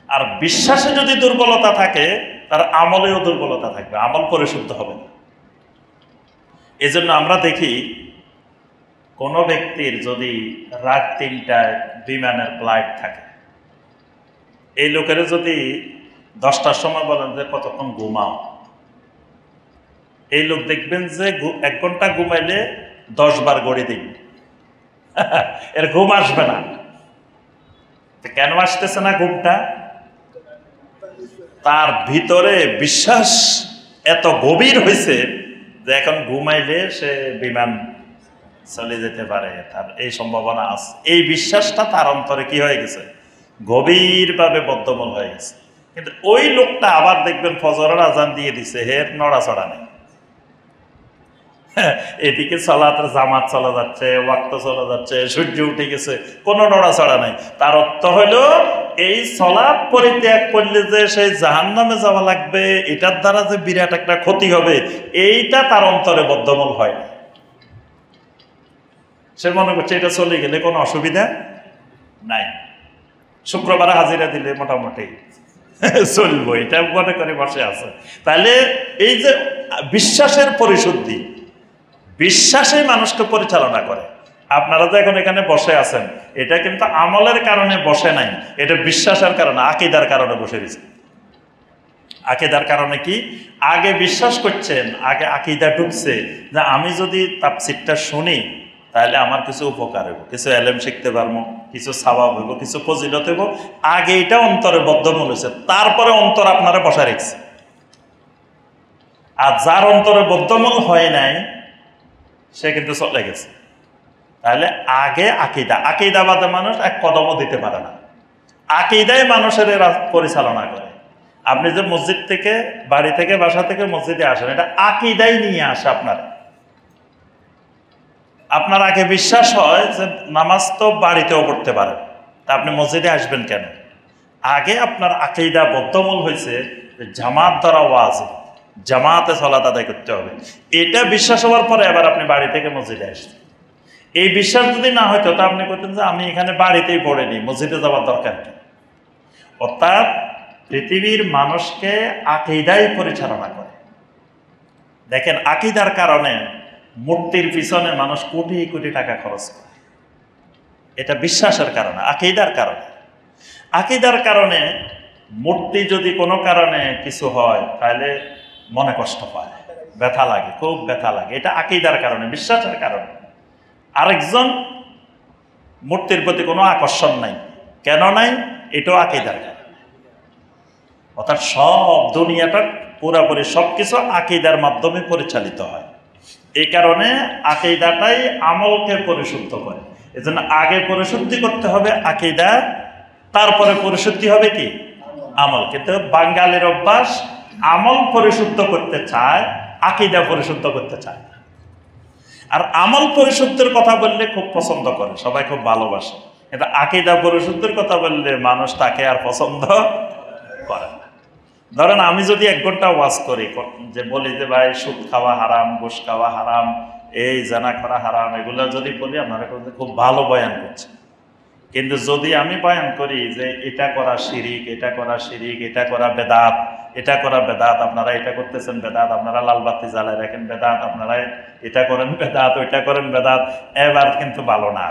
আর বিশ্বাসে যদি দুর্বলতা থাকে, তার আমলেও দুর্বলতা থাকবে, আমল পরিশুদ্ধ হবে না। এজন্য আমরা দেখি কোনো ব্যক্তির যদি রাত ৩টায় বিমানের ফ্লাইট থাকে, এই লোকের যদি 10টার সময় বলেন যে কতক্ষণ ঘুমাও, এই লোক দেখবেন যে 1 ঘন্টা ঘুমাইলে 10 বার গড়ি দিন, এর ঘুম আসবে না। কেন আসতেছে না ঘুমটা? তার ভিতরে বিশ্বাস এত গভীর হয়েছে যে এখন ঘুমাইলে সে বিমান চলে যেতে পারে, তার এই সম্ভাবনা আছে। এই বিশ্বাসটা তার অন্তরে কি হয়ে গেছে? গভীরভাবে বদ্ধমূল হয়ে গেছে। কিন্তু ওই লোকটা আবার দেখবেন ফজরের আজান দিয়ে দিছে, হের নড়াচড়া নেই। এদিকে সালাতের জামাত চলা যাচ্ছে, ওয়াক্ত চলা যাচ্ছে, সূর্য উঠে গেছে, কোনো নড়াচড়া নাই। তার অর্থ হইল এই সালাত পরিত্যাগ করলে যে সেই জাহান্নামে যাওয়া লাগবে, এটার দ্বারা যে বিরাট একটা ক্ষতি হবে, এইটা তার অন্তরে বদ্ধমূল হয় না। সে মনে করছে এটা চলে গেলে কোনো অসুবিধা নাই, শুক্রবারে হাজিরা দিলে মোটামুটি চলবো, এটা মনে করে বসে আছে। তাহলে এই যে বিশ্বাসের পরিশুদ্ধি, বিশ্বাসে মানুষকে পরিচালনা করে। আপনারা যে এখন এখানে বসে আছেন, এটা কিন্তু আমলের কারণে বসে নাই, এটা বিশ্বাসের কারণে, আকীদার কারণে বসে গেছে। আকীদার কারণে কি? আগে বিশ্বাস করছেন, আগে আকীদা ঢুকছে যে আমি যদি তাফসীরটা শুনি তাহলে আমার কিছু উপকার হইব, কিছু এলেম শিখতে পারবো, কিছু সওয়াব হইব, কিছু ফজিলত হইব। আগে এটা অন্তরে বদ্ধমূল হয়েছে, তারপরে অন্তর আপনারা বসা রেখেছে। আর যার অন্তরে বদ্ধমূল হয় নাই সে কিন্তু চলে গেছে। তাহলে আগে আকীদা, আকীদাবাদে মানুষ এক কদমও দিতে পারে না। আকীদাই মানুষের পরিচালনা করে। আপনি যে মসজিদ থেকে, বাড়ি থেকে, বাসা থেকে মসজিদে আসেন, এটা আকীদাই নিয়ে আসে আপনার আগে বিশ্বাস হয় যে নামাজ তো বাড়িতেও পড়তে পারেন, তা আপনি মসজিদে আসবেন কেন? আগে আপনার আকীদা বদ্ধমূল হয়েছে জামাত দ্বারা ওয়াজিব, জামাতে সালাত আদায় করতে হবে। এটা বিশ্বাস হওয়ার পরে এবার আপনি বাড়ি থেকে মসজিদে আসছেন। এই বিশ্বাস যদি না হইতো তা আপনি করতেন যে আমি এখানে বাড়িতেই পড়ে নিই, মসজিদে যাওয়ার দরকার কি? অর্থাৎ পৃথিবীর মানুষকে আকীদাই পরিচালনা করে। দেখেন, আকীদার কারণে মূর্তির পিছনে মানুষ কোটি কোটি টাকা খরচ করে। এটা বিশ্বাসের কারণে, আকীদার কারণে। আকীদার কারণে মূর্তি যদি কোনো কারণে কিছু হয় তাহলে মনে কষ্ট পায়, ব্যথা লাগে, খুব ব্যথা লাগে। এটা আকীদার কারণে, বিশ্বাসের কারণে। আরেকজন মূর্তির প্রতি কোনো আকর্ষণ নাই, কেন নাই? এটাও আকীদার কারণে। অর্থাৎ সব দুনিয়াটা পুরাপুরি সবকিছু আকীদার মাধ্যমে পরিচালিত হয়। এই কারণে আকীদাটাই আমলকে পরিশুদ্ধ করে। এজন্য আগে পরিশুদ্ধি করতে হবে আকীদা, তারপরে পরিশুদ্ধি হবে কি? আমল। কিন্তু বাঙালির অভ্যাস আমল পরিশুদ্ধ করতে চায়, আকীদা পরিশুদ্ধ করতে চায় না। আর আমল পরিশুদ্ধের কথা বললে খুব পছন্দ করে, সবাই খুব ভালোবাসে। কিন্তু আকীদা পরিশুদ্ধের কথা বললে মানুষ তাকে আর পছন্দ করে না। ধরেন আমি যদি 1 ঘন্টা ওয়াজ করি, যে বলি যে ভাই সুদ খাওয়া হারাম, ঘুষ খাওয়া হারাম, এই জানা করা হারাম, এগুলো যদি বলি আপনারা খুব ভালো বয়ান করছে। কিন্তু যদি আমি বয়ান করি যে এটা করা শিরিক, এটা করা শিরিক, এটা করা বেদাত, এটা করা বেদাত, আপনারা এটা করতেছেন বেদাত, আপনারা লালবাতি জ্বালায় রাখেন বেদাত, আপনারা এটা করেন বেদাত, ওইটা করেন বেদাত, এবার কিন্তু ভালো না।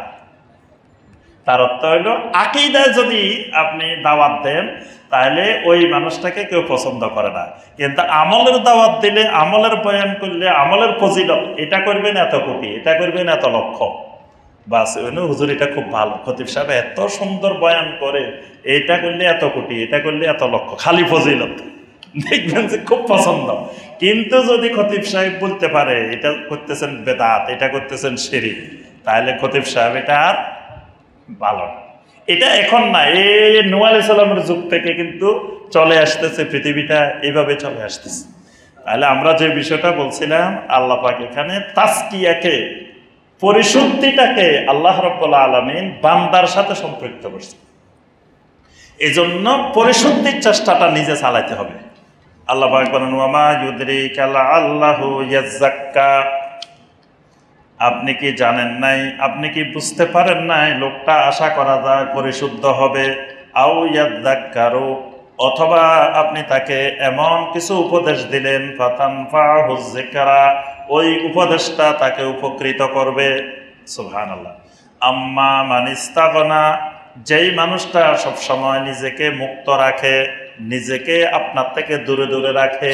তার অর্থ হইল আকীদায় যদি আপনি দাওয়াত দেন তাহলে ওই মানুষটাকে কেউ পছন্দ করে না। কিন্তু আমলের দাওয়াত দিলে, আমলের বয়ান করলে, আমলের ফজিলত, এটা করবেন এত কোটি, এটা করবেন এত লক্ষ, বাস হুজুর এটা খুব ভালো, খতিব সাহেব এত সুন্দর বয়ান করে, এটা করলে এত কোটি, এটা করলে এত লক্ষ, খালি ফজিলত, দেখবেন যে খুব পছন্দ। কিন্তু যদি খতিব সাহেব বলতে পারে এটা করতেছেন বেদাত, এটা করতেছেন শিরিক, তাহলে খতিব সাহেব এটা আর ভালো। এটা এখন না, এই নূহ আলাইহিস সালামের যুগ থেকে কিন্তু চলে আসতেছে, পৃথিবীটা এইভাবে চলে আসতেছে। তাহলে আমরা যে বিষয়টা বলছিলাম, আল্লাহ পাক এখানে তাজকিয়াকে, পরিশুদ্ধিটাকে আল্লাহ রাব্বুল আলামিন বান্দার সাথে সম্পৃক্ত করছে। এজন্য পরিশুদ্ধির চেষ্টাটা নিজে চালাইতে হবে। আল্লাহ পাক বলেন, ওয়া মা ইউদরিকা লাআল্লাহু ইয়াযাক্কা, আপনি কি জানেন নাই, আপনি কি বুঝতে পারেন নাই লোকটা আশা করা যায় পরিশুদ্ধ হবে, আও ইয়াযাক্কারু, অথবা আপনি তাকে এমন কিছু উপদেশ দিলেন, ফাতানফাহুয যিকরা, ওই উপদেশটা তাকে উপকৃত করবে। সুবহানাল্লাহ। আম্মা মান ইস্তাগনা, যেই মানুষটা সবসময় নিজেকে মুক্ত রাখে, নিজেকে আপনার থেকে দূরে দূরে রাখে,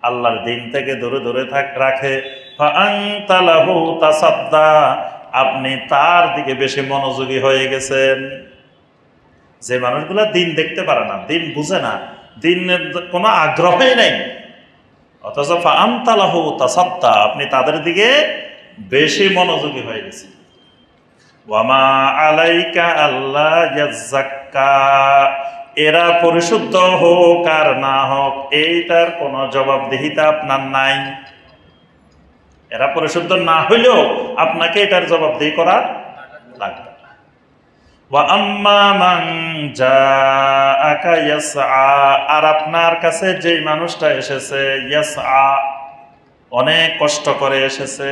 আল্লাহর দিন থেকে দূরে দূরে রাখে, ফাআনতা লাহু তাসাদ্দা, আপনি তার দিকে বেশি মনোযোগী হয়ে গেছেন। যে মানুষগুলো দিন দেখতে পারে না, দিন বুঝে না, দিনের কোনো আগ্রহই নেই, অথচ ফাআনতা লাহু তাসাদ্দা, আপনি তাদের দিকে বেশি মনোযোগী হয়ে গেছেন। ওয়ামা আলাইকা আল্লা ইয়াযাক্কা, এরা পরিশুদ্ধ হোক আর না হোক এইটার কোনো জবাবদিহিতা আপনার নাই। এরা পরিশুদ্ধ না হইলেও আপনাকে এটার জবাবদিহি করা লাগবে। ওয়া আম্মা মান জাআকা ইয়াসআ, আর আপনার কাছে যেই মানুষটা এসেছে ইয়াসআ, অনেক কষ্ট করে এসেছে,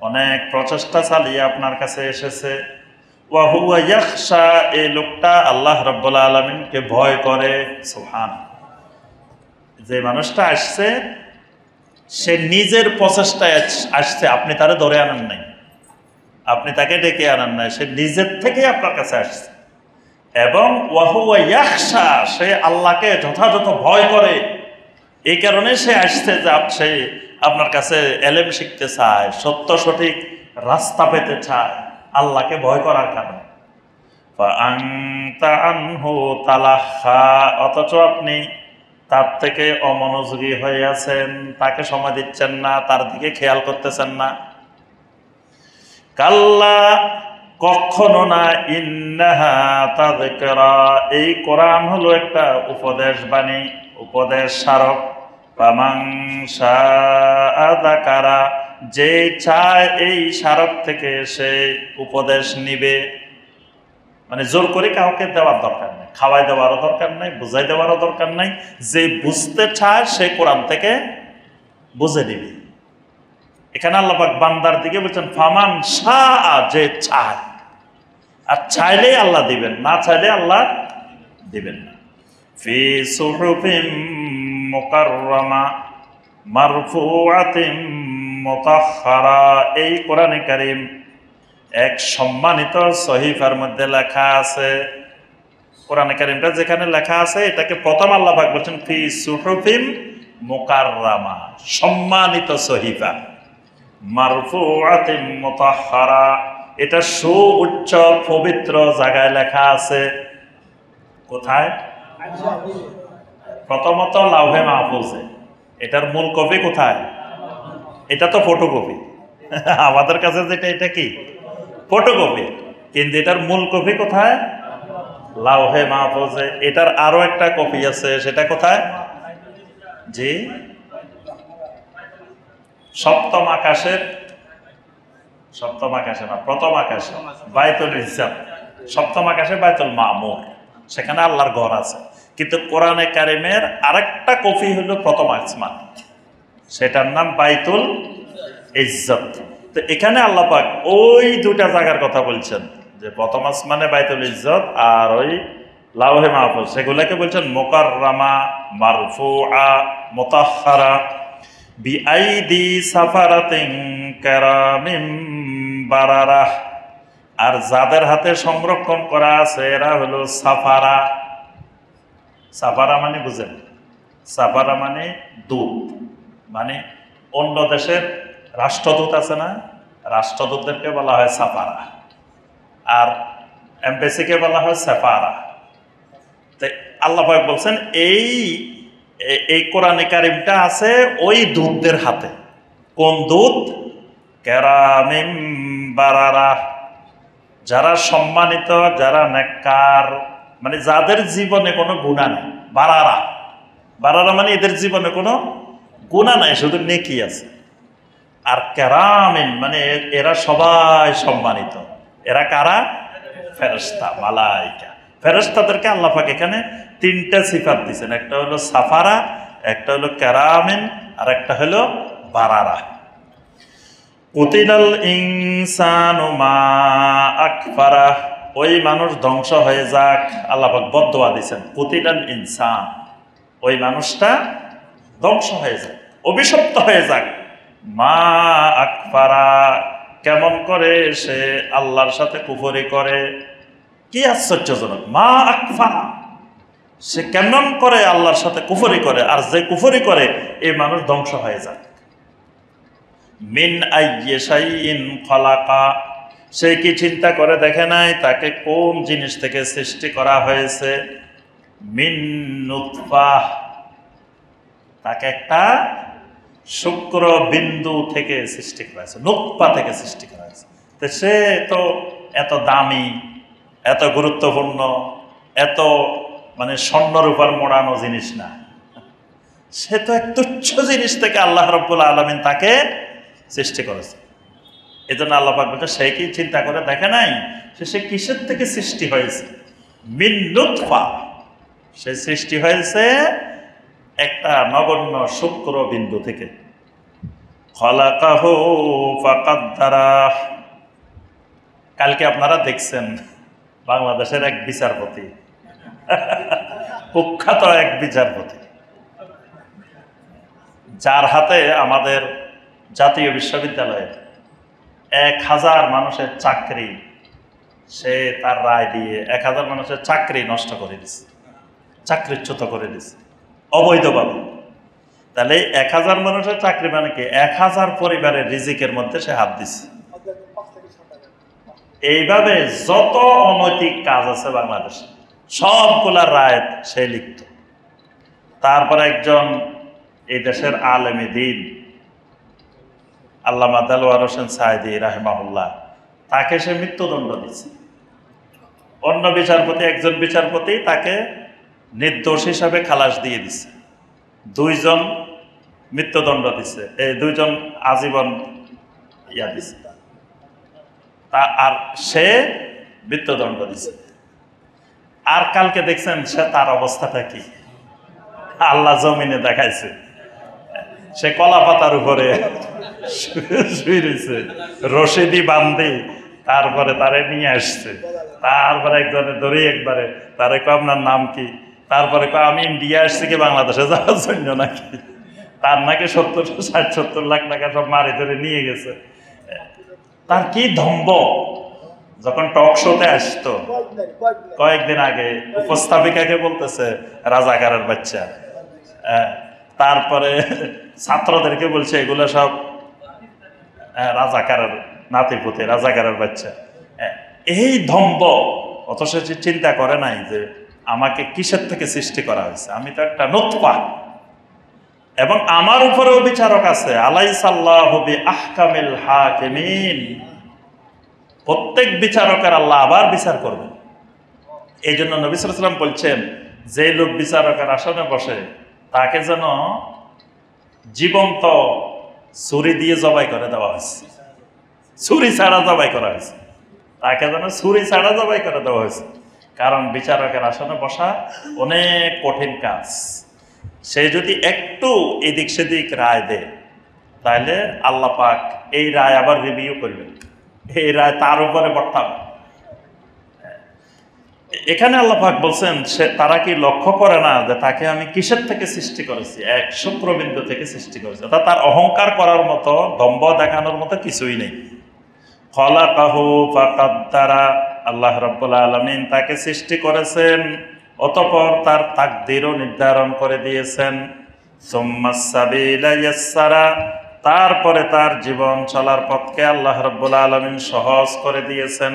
অনেক প্রচেষ্টা চালিয়ে আপনার কাছে এসেছে, ওয়া হুয়া ইয়াখশা, এই লোকটা আল্লাহ রাব্বুল আলামিনকে ভয় করে। সুবহানাল্লাহ। যে মানুষটা আসছে সে নিজের প্রচেষ্টায় আসছে, আপনি তারে ধরে আনেন নাই, আপনি তাকে ডেকে আনেন নাই, সে নিজের থেকে আপনার কাছে আসছে। এবং ওয়া হুয়া ইয়াখশা, সে আল্লাহকে যথাযথ ভয় করে, এই কারণে সে আসছে যে সে আপনার কাছে এলেম শিখতে চায়, সত্য সঠিক রাস্তা পেতে চায়, আল্লাহকে ভয় করার কারণে। ফাআনতা আনহু তালাহা, অথচ আপনি তার থেকে অমনোযোগী হয়ে আছেন, তাকে সময় দিচ্ছেন না, তার দিকে খেয়াল করতেছেন না। কাল্লা, কখনো না, ইন্নাহা তাযকিরা, এই কোরআন হলো একটা উপদেশ বাণী, উপদেশ স্মারক। ফামান শাআ যাকারা, যে চায় এই স্মারক থেকে সে উপদেশ নিবে। মানে জোর করে কাউকে দেওয়ার দরকার নেই, খাওয়াই দেওয়ারও দরকার নাই, বুঝাই দেওয়ারও দরকার নাই। যে বুঝতে চায় সে কোরআন থেকে বুঝে নিবে। এখানে আল্লাহ পাক বান্দার দিকে বলছেন ফামান শাআ, যে চায়, আর চাইলেই আল্লাহ দিবেন, না চাইলে আল্লাহ দিবেন না। ফি সুহুফিম মুকাররামা মারফুআতিম মুতাহহারা, এই কোরআনে কারীম এক সম্মানিত সহিফার মধ্যে লেখা আছে। কোরআনে কারীমটা যেখানে লেখা আছে এটাকে প্রথম আল্লাহ পাক বলছেন ফি সুহুফিম মুকাররামা, সম্মানিত সহিফা, মারফুআতিম মুতাহহারা, এটা সুউচ্চ পবিত্র জায়গায় লেখা আছে। কোথায়? প্রথমত লাউহে মাহফুজে। এটার মূল কপি কোথায়? এটা তো ফটোকপি, আমাদের কাছে যেটা এটা কি ফটোকপি, কিন্তু এটার মূল কপি কোথায়? লাউহে মাহফুজে। এটার আরো একটা কপি আছে, সেটা কোথায়? জি, সপ্তম আকাশের, সপ্তম আকাশে না, প্রথম আকাশে, বাইতুল ইজ্জত, সপ্তম আকাশে বাইতুল মামুর, সেখানে আল্লাহর ঘর আছে। কিন্তু কোরআনে কারিমের আরেকটা কপি হলো প্রথম আসমান, সেটার নাম বাইতুল ইজ্জত। তো এখানে আল্লাহ পাক ওই দুটা জায়গার কথা বলছেন, যে প্রথম আসমানে বাইতুল ইজ্জত আর ওই লাউহে মাহফুজ, সেগুলোকে বলছেন মুকাররামা, মারফুআ, মুতাহহারা, বিআইদি সাফারাতিন কিরামিন বারারাহ, আর যাদের হাতে সংরক্ষণ করা আছে এরা হলো সাফারা। সাফারা মানে বুঝেন? সাফারা মানে দূত, মানে অন্য দেশের রাষ্ট্রদূত আছে না, রাষ্ট্রদূতদেরকে বলা হয় সাফারা, আর এমবেসিকে বলা হয় সেফারা। তো আল্লাহ পাক বলছেন এই কোরআনে কারিমটা আছে ওই দূতদের হাতে। কোন দূত? কিরামিন বারারা, যারা সম্মানিত, যারা নেককার, মানে যাদের জীবনে কোনো গুনাহ নেই। বারারা, বারারা মানে এদের জীবনে কোনো গুনাহ নাই, শুধু নেকি আছে। আর কিরামিন মানে এরা সবাই সম্মানিত। এরা কারা? ফেরেশতা, মালাইকা। ফেরেশতাদেরকে আল্লাহ পাক এখানে তিনটা সিফাত দিয়েছেন, একটা হলো সাফারা, একটা হলো কিরামিন, আর একটা হলো বারারা। কুতিলাল ইনসানু মা আকফারা, ওই মানুষ ধ্বংস হয়ে যাক, আল্লাহ পাক বদদুয়া দিয়েছেন। কুতিলাল ইনসান, ওই মানুষটা ধ্বংস হয়ে যাক, অভিশপ্ত হয়ে যাক। মা আকফারা, কেমন করে সে আল্লাহর সাথে কুফরি করে। কি আশ্চর্যজনক! মা আকফারা, সে কেমন করে আল্লাহর সাথে কুফরি করে, আর যে কুফরি করে এই মানুষ ধ্বংস হয়ে যায়। মিন আইয়ি শাইইন খলাকা, সে কি চিন্তা করে দেখে নাই তাকে কোন জিনিস থেকে সৃষ্টি করা হয়েছে? মিন নুতফাহ, তাকে একটা শুক্র বিন্দু থেকে সৃষ্টি করা হয়েছে, নুতফা থেকে সৃষ্টি করা হয়েছে। তো সে তো এত দামি, এত গুরুত্বপূর্ণ, এত মানে স্বর্ণর উপর মোড়ানো জিনিস না, সে তো এক তুচ্ছ জিনিস থেকে আল্লাহ রাব্বুল আলামিন তাকে সৃষ্টি করেছে। এই জন্য আল্লাহ পাক বলছে সে কি চিন্তা করে দেখে নাই সে কিসের থেকে সৃষ্টি হয়েছে? মিন নুতফা, সে সৃষ্টি হয়েছে একটা নগণ্য শুক্র বিন্দু থেকে। খলাকাহু ফাকাদ্দারাহ, কালকে আপনারা দেখছেন বাংলাদেশের এক বিচারপতি, কুখ্যাত এক বিচারপতি, যার হাতে আমাদের জাতীয় বিশ্ববিদ্যালয়ে 1000 মানুষের চাকরি, সে তার রায় দিয়ে 1000 মানুষের চাকরি নষ্ট করে দিছে, চাকরিচ্যুত করে দিছে অবৈধভাবে। তাহলে 1000 মানুষের চাকরি মানে কি? 1000 পরিবারের রিজিকের মধ্যে সে হাত দিছে। এইভাবে যত অনৈতিক কাজ আছে বাংলাদেশে সবগুলা রায় সে লিখত। তারপরে একজন এই দেশের আলেমে দ্বীন আল্লামা দেলোয়ার হোসেন সাঈদী রাহিমাহুল্লাহ, তাকে সে মৃত্যুদণ্ড দিচ্ছে। অন্য বিচারপতি, একজন বিচারপতি তাকে নির্দোষ হিসাবে খালাস দিয়ে দিছে। 2 জন মৃত্যুদণ্ড দিছে, এই 2 জন আজীবন ইয়া দিছে, আর সে মৃত্যুদণ্ড দিছে। আর কালকে দেখছেন সে তার অবস্থাটা কি আল্লাহ জমিনে দেখাইছে। সে কলা পাতার উপরে শুয়ে রয়েছে, রশিদি বান্ধে, তারপরে তারে নিয়ে আসছে। তারপরে একজনে ধরে একবারে তারে কয় আপনার নাম কি? তারপরে কয় আমি ইন্ডিয়া আসছি কি বাংলাদেশে যাওয়ার জন্য নাকি? তার নাকি 60-70 লাখ টাকা সব মারি ধরে নিয়ে গেছে। তার কি ধম্ব! যখন টক শোতে আসতো কয়েকদিন আগে, উপস্থাপিকাকে বলতেছে রাজাকারের বাচ্চা, তারপরে ছাত্রদেরকে বলছে এগুলো সব রাজাকারের নাতিপুতি, রাজাকারের বাচ্চা। এই ধম্ব, অথচ চিন্তা করে নাই যে আমাকে কিসের থেকে সৃষ্টি করা হয়েছে। আমি তো একটা নুতফা, এবং আমার উপরেও বিচারক আছে। আলাইসাল্লাহু বিআহকামিল হাকিমিন, প্রত্যেক বিচারকের আল্লাহ আবার বিচার করবেন। এই জন্য নবী সাল্লাল্লাহু আলাইহি ওয়াসাল্লাম বলছেন যে লোক বিচারকের আসনে বসে তাকে যেন জীবন্ত ছুরি দিয়ে জবাই করে দেওয়া হয়েছে, ছুরি ছাড়া জবাই করা হয়েছে, তাকে যেন ছুরি ছাড়া জবাই করে দেওয়া হয়েছে। কারণ বিচারকের আসনে বসা অনেক কঠিন কাজ। সে যদি একটু এদিক সেদিক রায় দেয় তাহলে আল্লাহ পাক এই রায় আবার রিভিউ করবেন, এই রায় তার উপরে বর্তাবে। এখানে আল্লাহ পাক বলছেন সে তারা কি লক্ষ্য করে না যে তাকে আমি কিসের থেকে সৃষ্টি করেছি? এক শুক্রবিন্দু থেকে সৃষ্টি করেছি। অর্থাৎ তার অহংকার করার মতো, দম্ভ দেখানোর মতো কিছুই নেই। খলাকাহু ফাকাদ্দারা, আল্লাহ রাব্বুল আলামিন তাকে সৃষ্টি করেছেন, অতঃপর তার তাকদীরও নির্ধারণ করে দিয়েছেন। সুম্মাস সাবিলা ইয়াসসারা, তারপরে তার জীবন চলার পথকে আল্লাহ রাব্বুল আলামিন সহজ করে দিয়েছেন।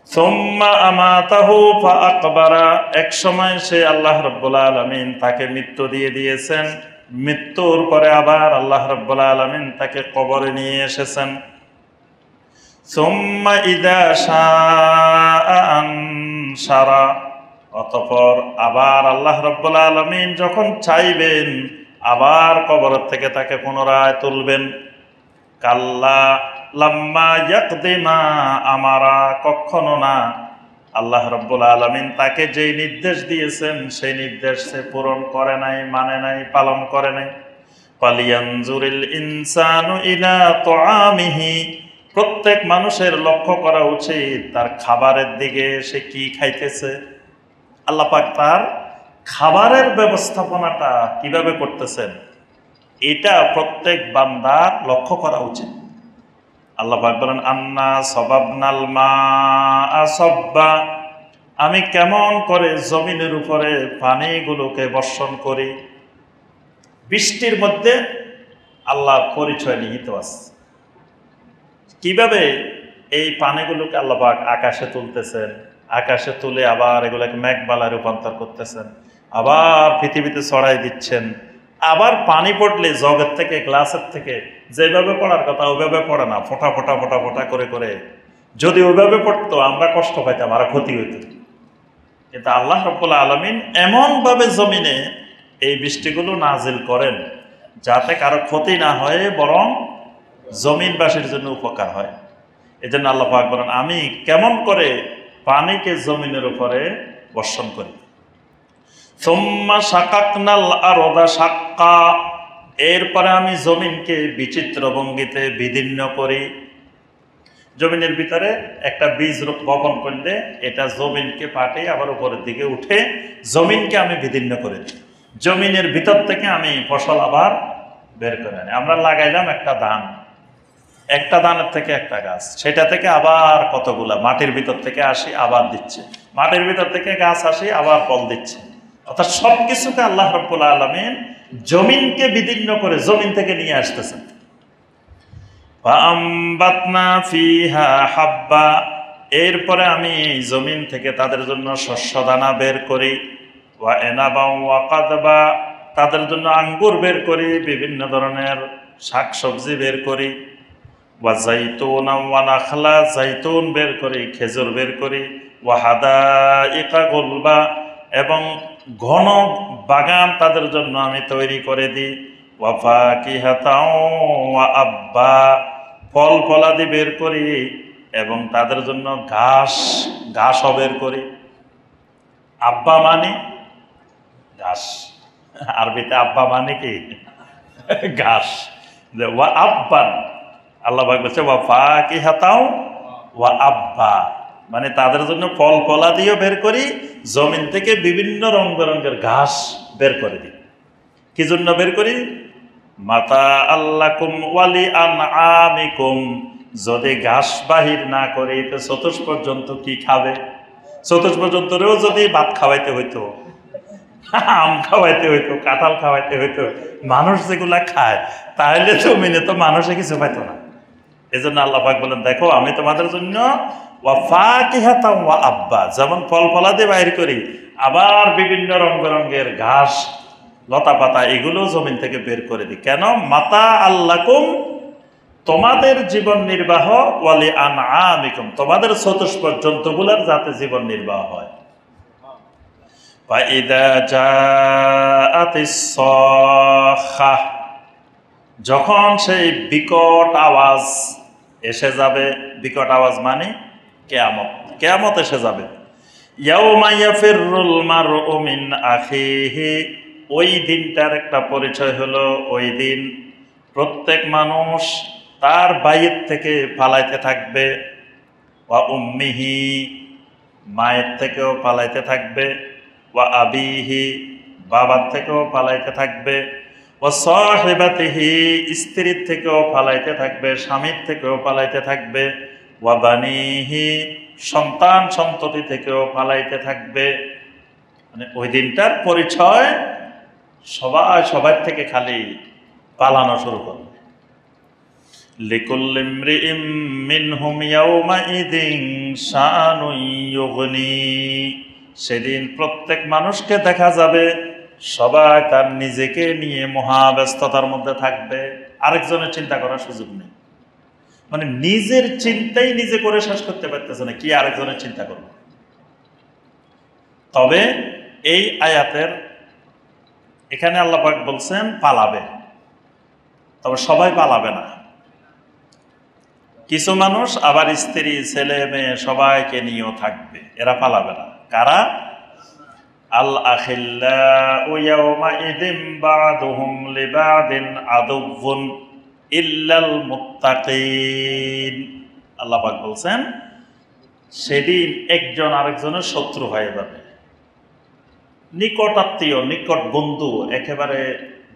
সুম্মা আমাতাহু ফাআকবারা, এক সময় সে আল্লাহ রাব্বুল আলামিন তাকে মৃত্যু দিয়ে দিয়েছেন। মৃত্যুর পরে আবার আল্লাহ রাব্বুল আলামিন তাকে কবরে নিয়ে এসেছেন। সুম্মা ইযা শাআ আনশারা, অতঃপর আবার আল্লাহ রাব্বুল আলামিন যখন চাইবেন আবার কবর থেকে তাকে পুনরায় তুলবেন। কাল্লা লাম্মা ইয়াকদিমা আমারা, কখনো না। আল্লাহ রাব্বুল আলামিন তাকে যেই নির্দেশ দিয়েছেন সেই নির্দেশ সে পূরণ করে নাই, মানে নাই, পালন করে নাই। ফালিয়ানজুরিল ইনসানু ইলা তুআমিহি, প্রত্যেক মানুষের লক্ষ্য করা উচিত তার খাবারের দিকে, সে কি খাইতেছে। আল্লাহ পাক তার খাবারের ব্যবস্থাপনাটা কিভাবে করতেছেন এটা প্রত্যেক বান্দার লক্ষ্য করা উচিত। আল্লাহ পাক বলেন আন্না সাবাবনাল মাআ সাব্বা, আমি কেমন করে জমিনের উপরে পানিগুলোকে বর্ষণ করি। বৃষ্টির মধ্যে আল্লাহর পরিচয় নিহিত আছে। কিভাবে এই পানিগুলোকে আল্লাহ পাক আকাশে তুলতেছেন, আকাশে তুলে আবার এগুলোকে মেঘবালায় রূপান্তর করতেছেন, আবার পৃথিবীতে ছড়াই দিচ্ছেন, আবার পানি পড়লে জগৎ থেকে গ্লাসের থেকে যেভাবে পড়ার কথা ওইভাবে পড়ে না, ফোঁটা ফোঁটা ফোঁটা ফোঁটা করে করে। যদি ওইভাবে পড়তো আমরা কষ্ট পাইতাম, আর ক্ষতি হইত। কিন্তু আল্লাহ রাব্বুল আলামিন এমনভাবে জমিনে এই বৃষ্টিগুলো নাজিল করেন যাতে কারো ক্ষতি না হয়, বরং জমিনবাসীর জন্য উপকার হয়। এই জন্য আল্লাহ পাক বলেন, আমি কেমন করে পানিকে জমিনের উপরে বর্ষণ করি। সুম্মা শাকাকনাল আরদা শাক্কা, এরপরে আমি জমিনকে বিচিত্র ভঙ্গিতে বিদীর্ণ করি। জমিনের ভিতরে একটা বীজ বপন করলে এটা জমিনকে পাঠিয়ে আবার উপরের দিকে উঠে জমিনকে আমি বিদীর্ণ করে দিই। জমিনের ভিতর থেকে আমি ফসল আবার বের করে আনি। আমরা লাগাইলাম একটা ধান, একটা ধানের থেকে একটা গাছ, সেটা থেকে আবার কতগুলা মাটির ভিতর থেকে আসি আবার দিচ্ছে, মাটির ভিতর থেকে গাছ আসি আবার ফল দিচ্ছে। অর্থাৎ সব কিছুকে আল্লাহ রাব্বুল আলামিন জমিনকে বিদীর্ণ করে জমিন থেকে নিয়ে আসতেছেন। ফাআমবাতনা ফিহা হাব্বা, এরপরে আমি এই জমিন থেকে তাদের জন্য শস্য দানা বের করি। ওয়া এনাবা ওয়া কাদবা, তাদের জন্য আঙ্গুর বের করি, বিভিন্ন ধরনের শাকসবজি বের করি। ওয়া জাইতুন ওয়া নাখলা, জাইতুন বের করি, খেজুর বের করি। ওয়া হাদাইকা গুলবা, এবং ঘন বাগান তাদের জন্য আমি তৈরি করে দিই। ওয়া ফাকিহাতাও ওয়া আব্বা, ফল ফলাদি বের করি এবং তাদের জন্য ঘাসও বের করি। আব্বা মানে ঘাস, আরবিতে আব্বা মানে কি ঘাস। ওয়া আব্বান, আল্লাহ পাক বলছে ওয়া ফাকিহাতাও ওয়া আব্বা, মানে তাদের জন্য ফল ফলাদিও বের করি, জমিন থেকে বিভিন্ন রং বেরঙের ঘাস বের করে দিই। কি জন্য বের করি? মাতা আল্লাকুম ওয়ালি আনআমিকুম, যদি ঘাস বাহির না করি তো চতুর্থ পর্যন্ত কি খাবে? চতুর্থ পর্যন্তরেও যদি ভাত খাওয়াইতে হইতো, আম খাওয়াইতে হইতো, কাঁঠাল খাওয়াইতে হইতো, মানুষ যেগুলা খায়, তাহলে জমিনে তো মানুষে কিছু পাইতো না। এই জন্য আল্লাহ পাক বলেন, দেখো আমি তোমাদের জন্য ওয়া ফাকিহাতাও ওয়া আব্বা, যেমন ফল ফলাদি বাহির করি, আবার বিভিন্ন রং বেরঙের ঘাস লতা পাতা এগুলো জমিন থেকে বের করে দিই। কেন? মাতা আল্লাকুম, তোমাদের জীবন নির্বাহ, ওয়ালি আনআমিকুম, তোমাদের চতুষ্পদ জন্তুগুলার যাতে জীবন নির্বাহ হয়। ফাইদা জাআতিস সাখা, যখন সেই বিকট আওয়াজ এসে যাবে, বিকট আওয়াজ মানে কিয়ামত, কিয়ামত এসে যাবে। ইয়াউমা ইয়াফিরুল মারউ মিন আখিহি, ওই দিনটার একটা পরিচয় হলো, ওই দিন প্রত্যেক মানুষ তার ভাইয়ের থেকে পালাইতে থাকবে। ওয়া উম্মিহি, মায়ের থেকেও পালাইতে থাকবে। ওয়া আবিহি, বাবার থেকেও পালাইতে থাকবে। ওয়া সাহিবাতিহি, স্ত্রীর থেকেও পালাইতে থাকবে, স্বামীর থেকেও পালাইতে থাকবে। ওয়া বানিহি, সন্তান সন্ততি থেকেও পালাইতে থাকবে। মানে ওই দিনটার পরিচয় সবার থেকে খালি পালানো শুরু করবে। লিকুল্লি ইমরিইম মিনহুম ইয়াওমাইযিন শাআনুন ইউগনি, সেদিন প্রত্যেক মানুষকে দেখা যাবে সবাই তার নিজেকে নিয়ে মহাব্যস্ততার মধ্যে থাকবে, আরেকজনের চিন্তা করার সুযোগ নেই। মানে নিজের চিন্তাই নিজে করে শেষ করতে পারতেছে না, কি আরেকজনের চিন্তা করবে। তবে এই আয়াতের এখানে আল্লাহ পাক বলছেন পালাবে, তবে সবাই পালাবে না। কিছু মানুষ আবার স্ত্রী ছেলে মেয়ে সবাইকে নিয়েও থাকবে, এরা পালাবে না। কারা? আল আখিল্লাউ ইয়াওমাইযিন বা'দুহুম লিবা'দিন আদুউন ইল্লাল মুত্তাকিন। আল্লাহ পাক বলছেন সেদিন একজন আরেকজনের শত্রু হয়ে যাবে, নিকট আত্মীয়, নিকট বন্ধু, একেবারে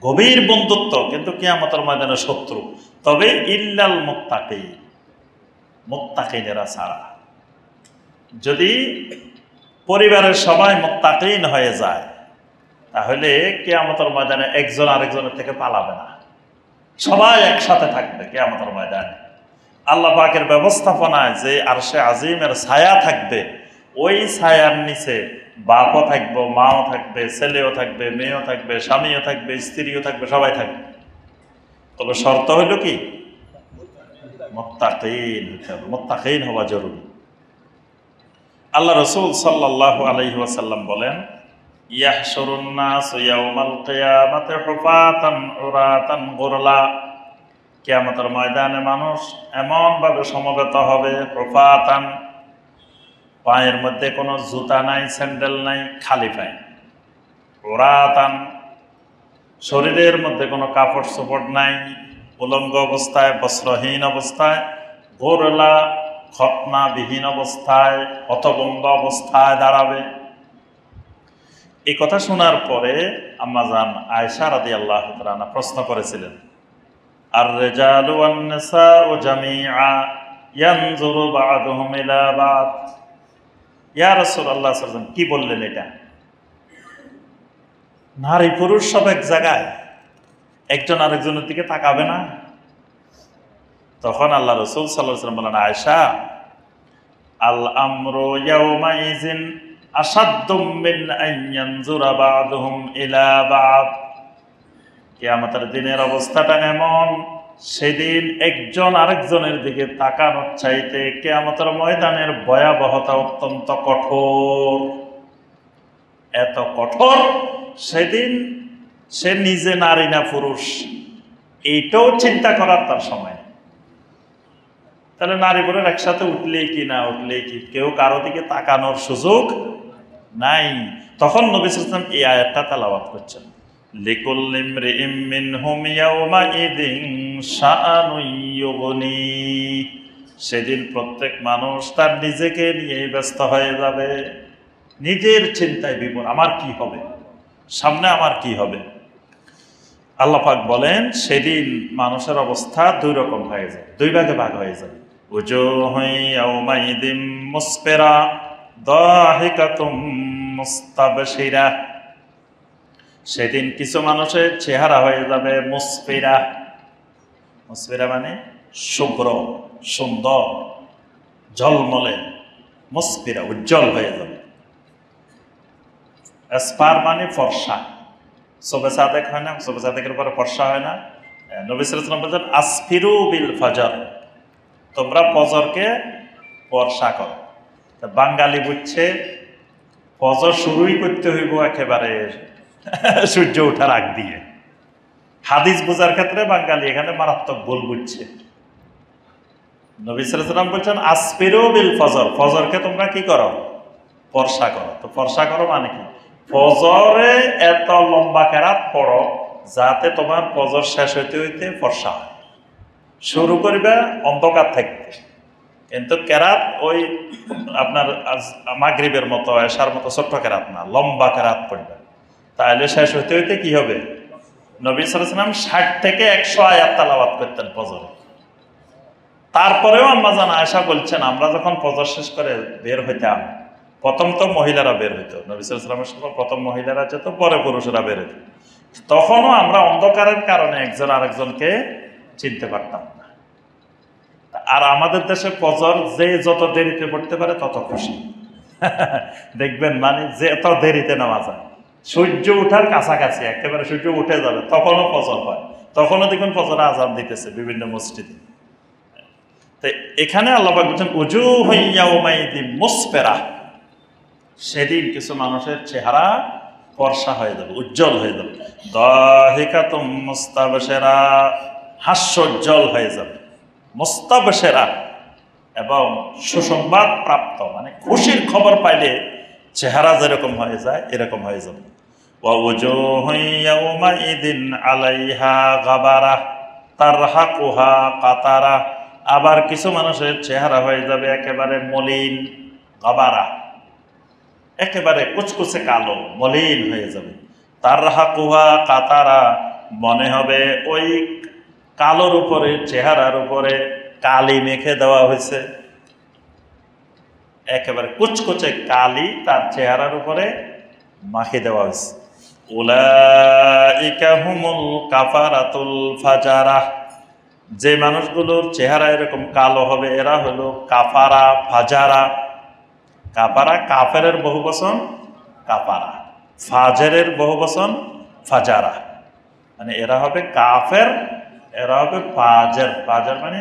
গভীর বন্ধুত্ব, কিন্তু কিয়ামতের ময়দানে শত্রু। তবে ইল্লাল মুত্তাকিন, মুত্তাকিনেরা ছাড়া। যদি পরিবারের সবাই মুত্তাকিন হয়ে যায় তাহলে কিয়ামতের ময়দানে একজন আরেকজনের থেকে পালাবে না। সবাই একসাথে থাকবে কিয়ামতের ময়দানে। আল্লাহ পাকের ব্যবস্থাপনায় যে আরশে আজিমের ছায়া থাকবে, ওই ছায়ার নিচে বাপও থাকবে, মাও থাকবে, ছেলেও থাকবে, মেয়েও থাকবে, স্বামীও থাকবে, স্ত্রীও থাকবে, সবাই থাকবে। তবে শর্ত হইল কি? মুত্তাকিন হতে হবে, মুত্তাকিন হওয়া জরুরি। আল্লাহ রাসূল সাল্লাল্লাহু আলাইহি ওয়াসাল্লাম বলেন, ইয়াহশুরুন নাস ইয়াউমাল কিয়ামাতি হুফাতান উরাতান গুরলা। কিয়ামতের ময়দানে মানুষ এমন ভাবে সমবেত হবে, হুফাতান, পায়ের মধ্যে কোনো জুতা নাই, স্যান্ডেল নাই, খালি পায়ে। উরাতান, শরীরের মধ্যে কোনো কাপড় চোপড় নাই, উলঙ্গ অবস্থায়, বস্ত্রহীন অবস্থায়। গোরলা, খতনাবিহীন অবস্থায়, হতভম্ব অবস্থায় দাঁড়াবে। এই কথা শোনার পরে আম্মাজান আয়েশা রাদিয়াল্লাহু তাআলা প্রশ্ন করেছিলেন, আর রিজালু ওয়ান নিসাউ জামিআ ইয়ানজুরু বা'দুহুম ইলা বা'দ। ইয়া রাসূলুল্লাহ সাল্লাল্লাহু আলাইহি ওয়াসাল্লাম, কি বললেন এটা? নারী পুরুষ সব এক জায়গায়, একজন আরেকজনের দিকে তাকাবে না? তখন আল্লাহ রাসূল সাল্লাল্লাহু আলাইহি ওয়াসাল্লাম বলেন, আয়েশা, আল আমরু ইয়াউমাইযিন আশাদ্দু মিন আন ইয়ানজুরা বা'দুহুম ইলা বা'দ। কিয়ামতের দিনের অবস্থাটা এমন, সেদিন একজন আরেকজনের দিকে তাকানোর চাইতে কিয়ামতের ময়দানের ভয়াবহতা অত্যন্ত কঠোর। এত কঠোর, সেদিন সে নিজে নারী না পুরুষ এইটাও চিন্তা করার তার সময়। তাহলে নারী পুরুষ একসাথে উঠলেই কি না উঠলেই কি, কেউ কারো দিকে তাকানোর সুযোগ নাই। তখন নবী সাল্লাল্লাহু আলাইহি ওয়াসাল্লাম এই আয়াতটা তেলাওয়াত করছেন, লিকুল্লি ইমরিইম মিনহুম ইয়াওমাইযিন শাআনুন ইউগনি। সেদিন প্রত্যেক মানুষ তার নিজেকে নিয়ে ব্যস্ত হয়ে যাবে, নিজের চিন্তায় বিপদ, আমার কি হবে, সামনে আমার কি হবে। আল্লাহ পাক বলেন, সেদিন মানুষের অবস্থা দুই রকম হয়ে যায়, দুই ভাগে ভাগ হয়ে যায়। উজুহু ইয়াওমাইযিন মুসফিরা দাহিকাতুম মুস্তাবশিরা। সেদিন কিছু মানুষের চেহারা হয়ে যাবে মুসফিরা। মুসফিরা মানে শুভ্র, সুন্দর, ঝলমলে। মুসফিরা উজ্জ্বল হয়ে যাবে। আসফার মানে ফর্সা, সবে সাদেক হয় না, সবে সাদেকের উপরে ফর্সা হয় না। নবী সাল্লাল্লাহু আলাইহি ওয়াসাল্লাম বলেন, আসফিরু বিল ফজর, তোমরা ফজরকে ফর্সা করো। বাঙালি বুঝছে ফজর শুরুই করতে হইব একেবারে সূর্য ওঠার আগ দিয়ে। হাদিস বোঝার ক্ষেত্রে বাঙালি এখানে মারাত্মক ভুল বুঝছে। নবী সাল্লাল্লাহু আলাইহি ওয়াসাল্লাম বলছেন, আসফিরু বিল ফজর, ফজরকে তোমরা কি করো? ফর্সা করো। তো ফর্সা করো মানে কি? ফজরে এত লম্বা কেরাত পড়ো যাতে তোমার ফজর শেষ হইতে হইতে ফর্সা হয়। শুরু করবে অন্ধকার থাকতে, কিন্তু কেরাত ওই আপনার মাগরিবের মতো, এশার মতো ছোট্ট কেরাত না, লম্বা কেরাত পড়বে। তাহলে শেষ হইতে হইতে কি হবে? নবী সাল্লাল্লাহু আলাইহি ওয়াসাল্লাম 60 থেকে 100 আয়াত তেলাওয়াত করতেন ফজরে। তারপরেও আম্মাজান আয়েশা বলছেন, আমরা যখন ফজর শেষ করে বের হইতাম, প্রথম তো মহিলারা বের হইতো, নবী সাল্লাল্লাহু আলাইহি ওয়াসাল্লামের সময় প্রথম মহিলারা যেত, পরে পুরুষরা বের হইত। তখনও আমরা অন্ধকারের কারণে একজন আরেকজনকে চিনতে পারতাম না। আর আমাদের দেশে ফজর যে যত দেরিতে পড়তে পারে তত খুশি। দেখবেন মানে যে এত দেরিতে নামাজ হয়, সূর্য ওঠার কাছাকাছি, একেবারে সূর্য উঠে যাবে তখনও ফজর হয়, তখনও দেখুন ফজরে আযান দিতেছে বিভিন্ন মসজিদে। তো এখানে আল্লাহ পাক বলেন, উজুহু ইয়াওমাইযিন মুসফিরা, সেদিন কিছু মানুষের চেহারা ফর্সা হয়ে যাবে, উজ্জ্বল হয়ে যাবে। দাহিকাতুম মুস্তাবশিরা, হাস্যোজ্জ্বল হয়ে যাবে। মুস্তাবশিরা এবং সুসংবাদ প্রাপ্ত, মানে খুশির খবর পাইলে চেহারা যেরকম হয়ে যায় এরকম হয়ে যাবে। ওয়া উজুহু ইয়াওমাইযিন আলাইহা গাবারা তারহাকুহা কাতারা। আবার কিছু মানুষের চেহারা হয়ে যাবে একেবারে মলিন, গাবারা, একেবারে কুচকুচে কালো, মলিন হয়ে যাবে। তারহাকুহা কাতারা, মনে হবে ওই কালোর উপরে, চেহারার উপরে কালি মেখে দেওয়া হয়েছে। একেবারে কুচকুচে কালি তার চেহারার উপরে মাখিয়ে দেওয়া হয়েছে। উলাইকা হুমুল কাফারাতুল ফাজারা, যে মানুষগুলোর চেহারা এরকম কালো হবে এরা হলো কাফারা ফাজারা। কাফারা কাফেরের বহুবচন কাফারা, ফাজেরের বহুবচন ফাজারা, মানে এরা হবে কাফের, এরা হবে ফাজের। ফাজের মানে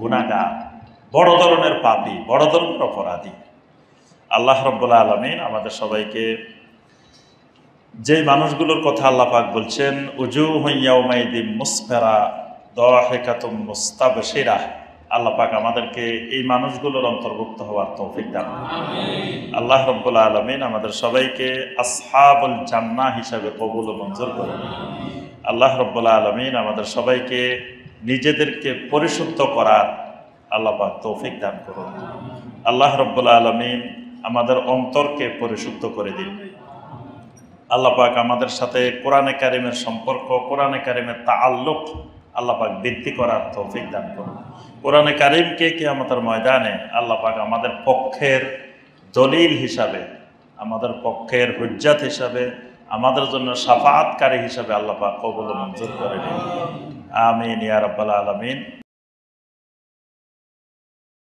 গুনাহগার, বড় ধরনের পাপী, বড় ধরনের অপরাধী। আল্লাহ রাব্বুল আলামিন আমাদের সবাইকে, যে মানুষগুলোর কথা আল্লাহ পাক বলছেন উজুহুন ইয়াউমাইদিন মুসফিরা দাহিকাতুম মুস্তাবশিরা, আল্লাহ পাক আমাদেরকে এই মানুষগুলোর অন্তর্ভুক্ত হওয়ার তৌফিক দান করুন। আল্লাহ রাব্বুল আলামিন আমাদের সবাইকে আসহাবুল জান্নাহ হিসাবে কবুল ও মঞ্জুর করুন। আল্লাহ রাব্বুল আলামিন আমাদের সবাইকে নিজেদেরকে পরিশুদ্ধ করার আল্লাহ পাক তৌফিক দান করুন। আল্লাহ রাব্বুল আলামিন আমাদের অন্তরকে পরিশুদ্ধ করে দিন। আল্লাহ পাক আমাদের সাথে কোরআনে কারিমের সম্পর্ক, কোরআনে কারিমের তাআল্লুক আল্লাহ পাক বৃদ্ধি করার তৌফিক দান করুন। কোরআনে কারিমকে কিয়ামতের ময়দানে আল্লাহ পাক আমাদের পক্ষের দলিল হিসাবে, আমাদের পক্ষের হুজ্জাত হিসাবে, আমাদের জন্য শাফাআতকারী হিসাবে আল্লাহ পাক কবুল ও মঞ্জুর করে নিন। আমিন ইয়া রাব্বাল আলামিন।